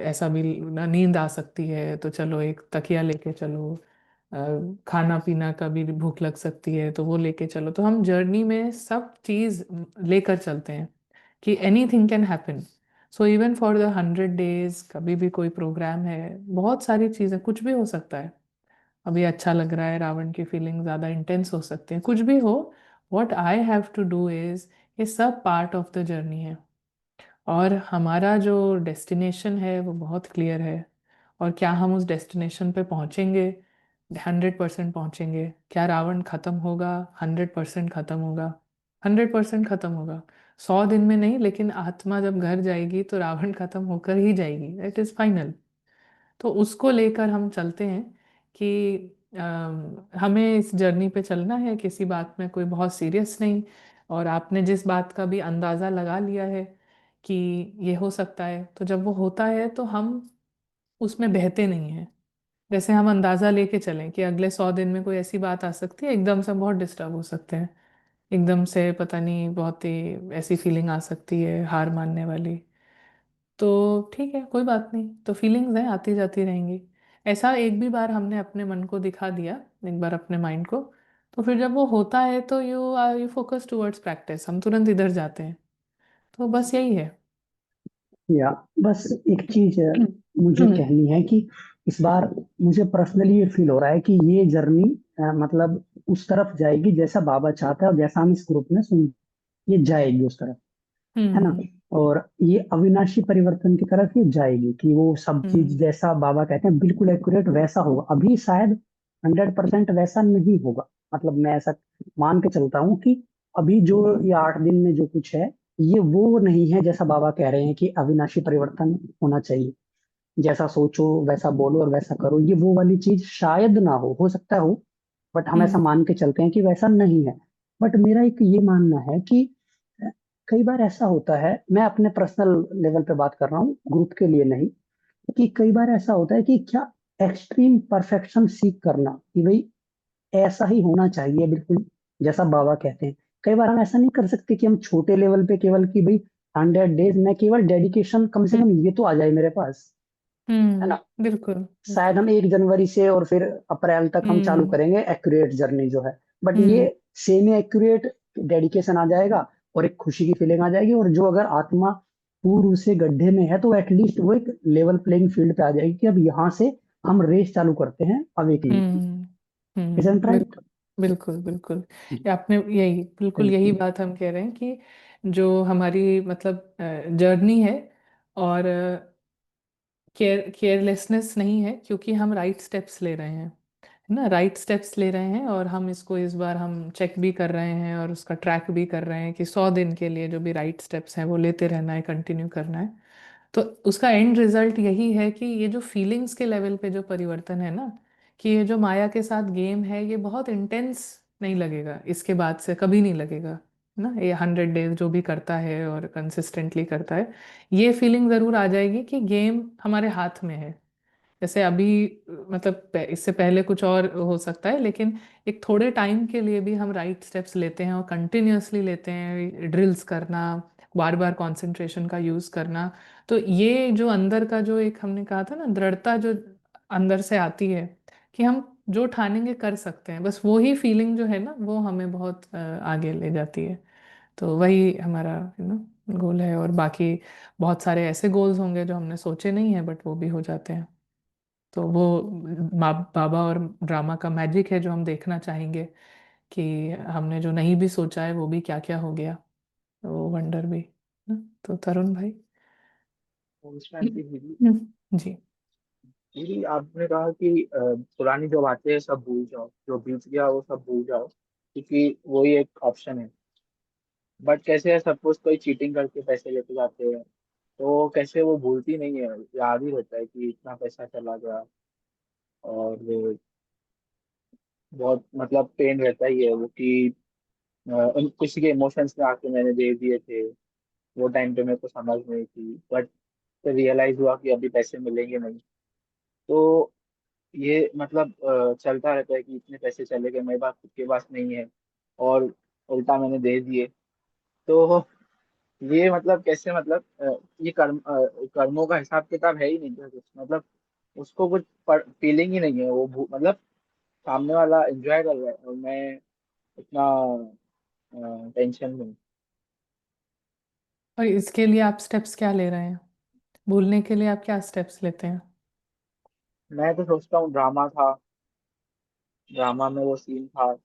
ऐसा भी ना नींद आ सकती है तो चलो एक तकिया लेके चलो। खाना पीना का भी भूख लग सकती है तो वो लेके चलो। तो हम जर्नी में सब चीज़ लेकर चलते हैं कि anything can happen. So even for the 100 days कभी भी कोई प्रोग्राम है, बहुत सारी चीज़ें, कुछ भी हो सकता है। अभी अच्छा लग रहा है, रावण की फीलिंग ज़्यादा इंटेंस हो सकती है, कुछ भी हो। What I have to do is, ये सब पार्ट ऑफ द जर्नी है। और हमारा जो डेस्टिनेशन है वो बहुत क्लियर है। और क्या हम उस डेस्टिनेशन पे पहुंचेंगे? 100% पहुंचेंगे। क्या रावण खत्म होगा? 100% खत्म होगा। 100% खत्म होगा। 100 दिन में नहीं, लेकिन आत्मा जब घर जाएगी तो रावण खत्म होकर ही जाएगी। It is final. तो उसको लेकर हम चलते हैं कि हमें इस जर्नी पे चलना है, किसी बात में कोई बहुत सीरियस नहीं। और आपने जिस बात का भी अंदाज़ा लगा लिया है कि ये हो सकता है, तो जब वो होता है तो हम उसमें बहते नहीं हैं। जैसे हम अंदाज़ा लेके चलें कि अगले 100 दिन में कोई ऐसी बात आ सकती है, एकदम से बहुत डिस्टर्ब हो सकते हैं, एकदम से पता नहीं बहुत ही ऐसी फीलिंग आ सकती है हार मानने वाली। तो ठीक है, कोई बात नहीं, तो फीलिंग्स हैं, आती जाती रहेंगी। ऐसा एक भी बार हमने अपने मन को दिखा दिया, एक बार अपने माइंड को, तो फिर जब वो होता है तो यू फोकस टुवर्ड्स प्रैक्टिस, हम तुरंत इधर जाते हैं। तो बस यही है। या बस एक चीज मुझे कहनी है कि इस बार मुझे पर्सनली ये फील हो रहा है कि ये जर्नी मतलब उस तरफ जाएगी जैसा बाबा चाहता है, और जैसा हम इस ग्रुप में सुन, ये जाएगी उस तरफ, है ना। हम्म। और ये अविनाशी परिवर्तन की तरफ ये जाएगी कि वो सब चीज हम्म। जैसा बाबा कहते हैं बिल्कुल एक्यूरेट वैसा होगा। अभी शायद 100% वैसा नहीं होगा। मतलब मैं ऐसा मान के चलता हूँ कि अभी जो ये 8 दिन में जो कुछ है, ये वो नहीं है जैसा बाबा कह रहे हैं कि अविनाशी परिवर्तन होना चाहिए। जैसा सोचो वैसा बोलो और वैसा करो, ये वो वाली चीज शायद ना हो सकता है हो, बट हम ऐसा हम्म। मान के चलते हैं कि वैसा नहीं है। बट मेरा एक ये मानना है कि कई बार ऐसा होता है, मैं अपने पर्सनल लेवल पे बात कर रहा हूँ, ग्रुप के लिए नहीं, कि कई बार ऐसा होता है कि क्या एक्सट्रीम परफेक्शन सीख करना कि भाई ऐसा ही होना चाहिए बिल्कुल जैसा बाबा कहते हैं। कई बार हम ऐसा नहीं कर सकते कि हम छोटे लेवल पे केवल कि भाई 100 डेज में केवल डेडिकेशन कम से हम्म। कम ये तो आ जाए मेरे पास, है ना। बिल्कुल शायद बिल्कुल। हम 1 जनवरी से और फिर अप्रैल तक हम चालू हम्म। करेंगे एक्यूरेट जर्नी जो है, बट ये हम्म। सेमी एक्यूरेट डेडिकेशन आ जाएगा और एक खुशी की फीलिंग आ जाएगी। और जो अगर आत्मा पूर्व से गड्ढे में है तो एटलीस्ट वो एक लेवल प्लेइंग फील्ड पे आ जाएगी कि अब यहाँ से हम रेस चालू करते हैं अवे के लिए। हम्म। हम्म। Isn't right? बिल्कुल बिल्कुल बिल्कुल। ये आपने यही, बिल्कुल थैंक यही यू। बात हम कह रहे हैं कि जो हमारी मतलब जर्नी है, और केयरलेसनेस नहीं है, क्योंकि हम राइट स्टेप्स ले रहे हैं, है ना, राइट स्टेप्स ले रहे हैं। और हम इसको इस बार हम चेक भी कर रहे हैं और उसका ट्रैक भी कर रहे हैं कि 100 दिन के लिए जो भी राइट स्टेप्स हैं वो लेते रहना है, कंटिन्यू करना है। तो उसका एंड रिजल्ट यही है कि ये जो फीलिंग्स के लेवल पे जो परिवर्तन है ना, कि ये जो माया के साथ गेम है ये बहुत इंटेंस नहीं लगेगा, इसके बाद से कभी नहीं लगेगा ना। ये 100 डेज जो भी करता है और कंसिस्टेंटली करता है, ये फीलिंग ज़रूर आ जाएगी कि गेम हमारे हाथ में है। जैसे अभी मतलब इससे पहले कुछ और हो सकता है, लेकिन एक थोड़े टाइम के लिए भी हम राइट स्टेप्स लेते हैं और कंटिन्यूअसली लेते हैं, ड्रिल्स करना, बार बार कंसंट्रेशन का यूज़ करना। तो ये जो अंदर का जो एक हमने कहा था ना, दृढ़ता जो अंदर से आती है कि हम जो ठानेंगे कर सकते हैं, बस वो ही फीलिंग जो है ना वो हमें बहुत आगे ले जाती है। तो वही हमारा गोल है। और बाकी बहुत सारे ऐसे गोल्स होंगे जो हमने सोचे नहीं है बट वो भी हो जाते हैं। तो वो बाबा और ड्रामा का मैजिक है जो हम देखना चाहेंगे कि हमने जो नहीं भी सोचा है वो भी क्या क्या हो गया, तो वो वंडर भी। तो तरुण भाई। जी। दीदी आपने कहा कि पुरानी जो बातें हैं सब भूल जाओ, जो बीत गया वो सब भूल जाओ, क्योंकि वही एक ऑप्शन है। बट कैसे है, सपोज कोई चीटिंग करके पैसे लेके जाते हैं, तो कैसे वो भूलती नहीं है, याद ही रहता है कि इतना पैसा चला गया। और वो बहुत मतलब पेन रहता ही है वो कि किसी के इमोशंस में आके मैंने दे दिए थे। वो टाइम पे मेरे को समझ नहीं थी, बट फिर रियलाइज हुआ कि अभी पैसे मिलेंगे नहीं। तो ये मतलब चलता रहता है कि इतने पैसे चले गए, मेरे पास खुद के पास नहीं है, और उल्टा मैंने दे दिए। तो ये मतलब कैसे, मतलब ये कर्मों का हिसाब किताब है ही नहीं क्या कुछ, मतलब उसको कुछ फीलिंग ही नहीं है। वो मतलब सामने वाला एंजॉय कर रहा है और मैं इतना टेंशन में हूँ। और इसके लिए आप स्टेप्स क्या ले रहे हैं? भूलने के लिए आप क्या स्टेप्स लेते हैं? मैं तो सोचता हूँ ड्रामा था, ड्रामा में वो सीन था, मैं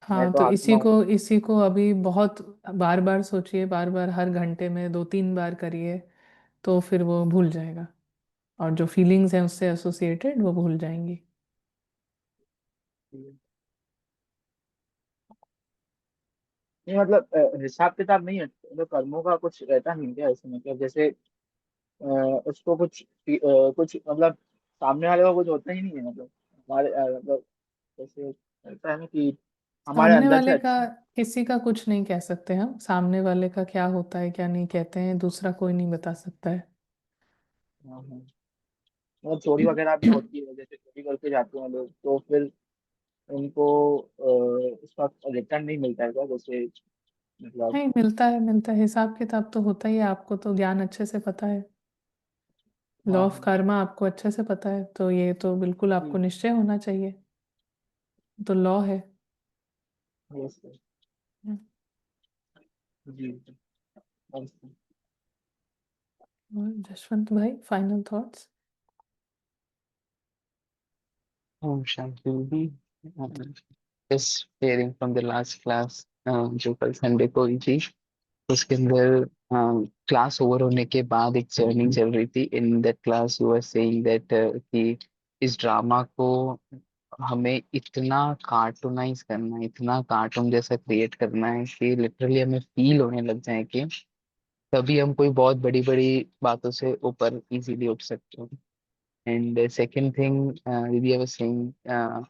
हाँ, तो तो आत्मा हूँ। इसी को अभी बहुत बार बार सोचिए, बार बार हर घंटे में 2-3 बार करिए, तो फिर वो भूल जाएगा। और जो फीलिंग्स हैं उससे एसोसिएटेड वो भूल जाएंगी। नहीं मतलब हिसाब किताब नहीं है, मतलब कर्मों का कुछ रहता नहीं क्या ऐसे, मतलब जैसे अ, उसको कुछ मतलब सामने वाले का कुछ होता ही नहीं है, मतलब हमारे मतलब जैसे रहता है ना कि हमारे सामने अंदर से वाले का, अच्छा। किसी का कुछ नहीं कह सकते हम। सामने वाले का क्या होता है क्या नहीं कहते हैं, दूसरा कोई नहीं बता सकता है। हाँ हाँ। मतलब चोरी वगैरह भी होती है, जैसे चोरी करके जाते हैं लोग, तो फिर उनको उसका रिटर्न नहीं मिलता है क्या, जैसे मतलब। नहीं, मिलता है, मिलता है। हिसाब किताब तो होता ही है, आपको तो ज्ञान अच्छे से पता है। लॉ हाँ ऑफ हाँ। कर्मा आपको अच्छे से पता है, तो ये तो बिल्कुल आपको जी निश्चय होना चाहिए। तो लॉ है। Yes sir. जी जी। understand। और जसवंत भाई, final thoughts? Oh, Shanti, just hearing from the last class जो कल संडे को हुई थी, उसके अंदर क्लास ओवर होने के बाद एक जर्नी चल रही थी। In that class you are saying that कि इस ड्रामा को हमें इतना कार्टूनाइज करना है, इतना कार्टून जैसा क्रिएट करना है कि लिटरली हमें फील होने लग जाए कि तभी हम कोई बहुत बड़ी बड़ी बातों से ऊपर इजीली उठ सकते हैं। एंड सेकंड थिंग दीदी I was saying,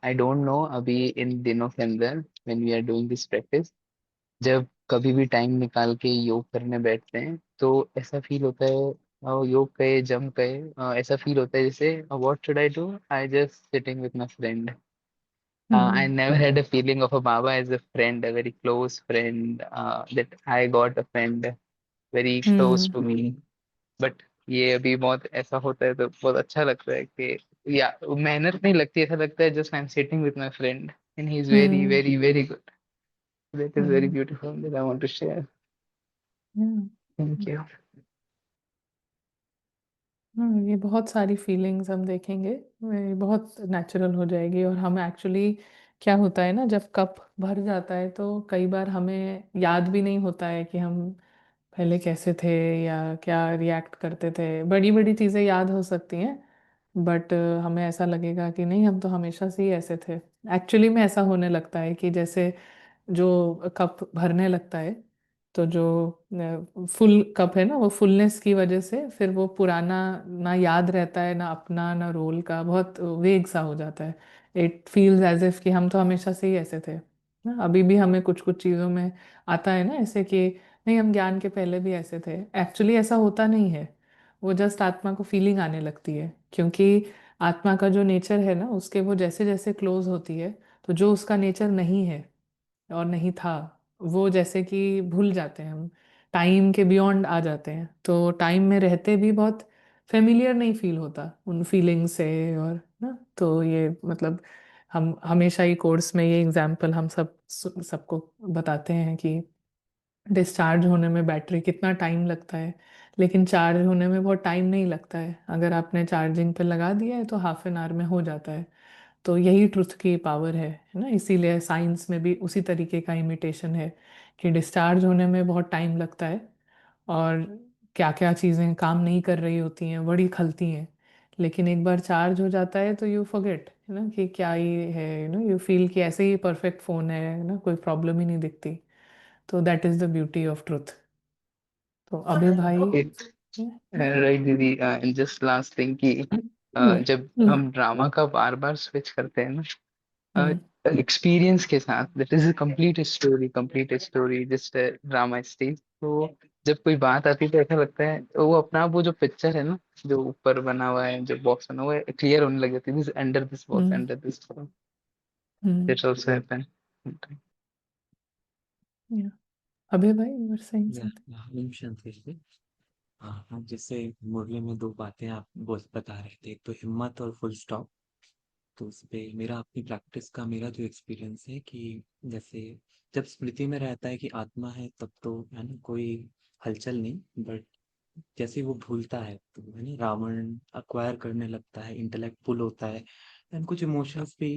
I don't know अभी इन दिनों के अंदर when we are doing this practice, जब कभी भी टाइम निकाल के योग करने बैठते हैं तो ऐसा फील होता है, योग कहे जम कहे, ऐसा फील होता है जैसे what should I do, I just sitting with my friend. I hmm. never had a feeling of a Baba as a friend, a very close friend, that I got a friend very close hmm. to me. But ये अभी बहुत ऐसा होता है तो बहुत अच्छा लगता है कि या मेहनत नहीं लगती, ऐसा लगता है just I am sitting with my friend and he is very hmm. Very very good. That is very hmm. Beautiful that I want to share. Hmm. Thank you. ये बहुत सारी फीलिंग्स हम देखेंगे, ये बहुत नेचुरल हो जाएगी। और हम एक्चुअली, क्या होता है ना, जब कप भर जाता है तो कई बार हमें याद भी नहीं होता है कि हम पहले कैसे थे या क्या रिएक्ट करते थे। बड़ी बड़ी चीज़ें याद हो सकती हैं, बट हमें ऐसा लगेगा कि नहीं, हम तो हमेशा से ही ऐसे थे। एक्चुअली में ऐसा होने लगता है कि जैसे जो कप भरने लगता है, तो जो फुल कप है ना, वो फुलनेस की वजह से फिर वो पुराना ना याद रहता है, ना अपना, ना रोल का, बहुत वेग सा हो जाता है। इट फील्स एज इफ कि हम तो हमेशा से ही ऐसे थे ना। अभी भी हमें कुछ कुछ चीज़ों में आता है ना ऐसे कि नहीं, हम ज्ञान के पहले भी ऐसे थे। एक्चुअली ऐसा होता नहीं है। वो जस्ट आत्मा को फीलिंग आने लगती है, क्योंकि आत्मा का जो नेचर है ना, उसके वो जैसे जैसे क्लोज होती है, तो जो उसका नेचर नहीं है और नहीं था, वो जैसे कि भूल जाते हैं हम, टाइम के बियॉन्ड आ जाते हैं। तो टाइम में रहते भी बहुत फेमिलियर नहीं फील होता उन फीलिंग से। और ना, तो ये मतलब हम हमेशा ही कोर्स में ये एग्जाम्पल हम सबको बताते हैं कि डिस्चार्ज होने में बैटरी कितना टाइम लगता है, लेकिन चार्ज होने में बहुत टाइम नहीं लगता है। अगर आपने चार्जिंग पे लगा दिया है तो ½ एन आवर में हो जाता है। तो यही ट्रुथ की पावर है ना। इसीलिए साइंस में भी उसी तरीके का इमिटेशन है कि डिस्चार्ज होने में बहुत टाइम लगता है, और क्या क्या चीज़ें काम नहीं कर रही होती हैं, बड़ी खलती हैं। लेकिन एक बार चार्ज हो जाता है तो यू फॉरगेट, है ना, कि क्या ही है, यू फील कि ऐसे ही परफेक्ट फोन है ना, कोई प्रॉब्लम ही नहीं दिखती। तो that is the beauty of truth. तो अभी भाई It राइट दीदी, एंड जस्ट लास्ट थिंग कि जब हम ड्रामा का बार बार स्विच करते हैं ना, एक्सपीरियंस के साथ, that is a complete story just drama stage. तो जब कोई बात आती है तो ऐसा लगता है वो अपना वो जो पिक्चर है ना, जो ऊपर बना हुआ है, जो बॉक्स बना हुआ है, क्लियर होने लग जाती है, this under this box, under this that's also happen. अभी भाई यू आर सेइंग या समथिंग। ओम शांति जी। हाँ हाँ, जैसे मुरली में दो बातें आप बता रहे थे, एक तो हिम्मत और फुल स्टॉप। तो उस पे मेरा अपनी प्रैक्टिस का मेरा जो एक्सपीरियंस है कि जैसे जब स्मृति में रहता है कि आत्मा है, तब तो है ना कोई हलचल नहीं, बट जैसे ही वो भूलता है तो है ना रावण अक्वायर करने लगता है, इंटेलेक्ट पुल होता है, एंड कुछ इमोशंस भी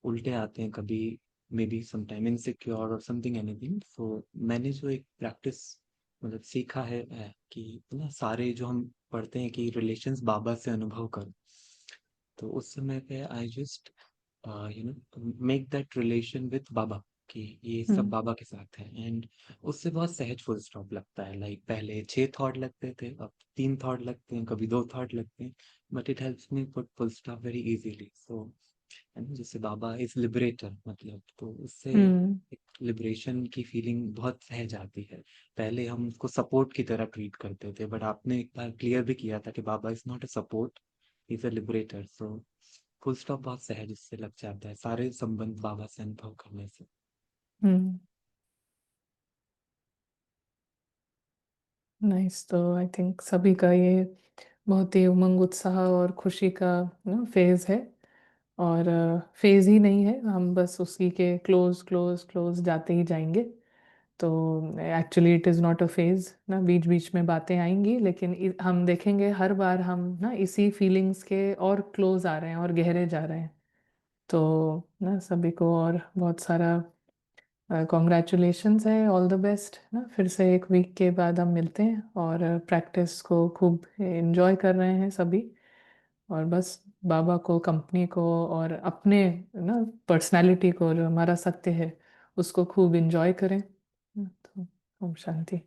उल्टे आते हैं कभी, मे बी समटाइम इनसिक्योर और समथिंग एनीथिंग। सो मैंने जो एक प्रैक्टिस मतलब सीखा है कि ना सारे जो हम पढ़ते हैं कि रिलेशंस बाबा से अनुभव करो, तो उस समय पे I just you know make that relation with बाबा कि ये सब बाबा के साथ है, एंड उससे बहुत सहज फुल स्टॉप लगता है। लाइक पहले 6 थॉट लगते थे, अब 3 थॉट लगते हैं, कभी 2 थॉट लगते हैं, but it helps me put full stop very easily. So है ना, जैसे बाबा इज लिबरेटर, मतलब तो उससे एक लिबरेशन की फीलिंग बहुत सहज आती है। पहले हम उसको सपोर्ट की तरह ट्रीट करते थे, बट आपने एक बार क्लियर भी किया था कि बाबा is not a support, is a liberator. So full stop बहुत सहज इससे लग जाता है, सारे संबंध बाबा से अनुभव करने से। नाइस। तो आई थिंक सभी का ये बहुत ही उमंग उत्साह और खुशी का ना फेज है, और फेज ही नहीं है, हम बस उसी के क्लोज क्लोज क्लोज जाते ही जाएंगे। तो actually it is not a phase ना, बीच बीच में बातें आएंगी, लेकिन हम देखेंगे हर बार हम ना इसी फीलिंग्स के और क्लोज आ रहे हैं और गहरे जा रहे हैं। तो ना सभी को और बहुत सारा कॉन्ग्रेचुलेशंस है, ऑल द बेस्ट ना। फिर से एक वीक के बाद हम मिलते हैं और प्रैक्टिस को खूब एंजॉय कर रहे हैं सभी। और बस बाबा को, कंपनी को और अपने ना पर्सनालिटी को, जो हमारा सत्य है, उसको खूब एंजॉय करें। तो ओम शांति।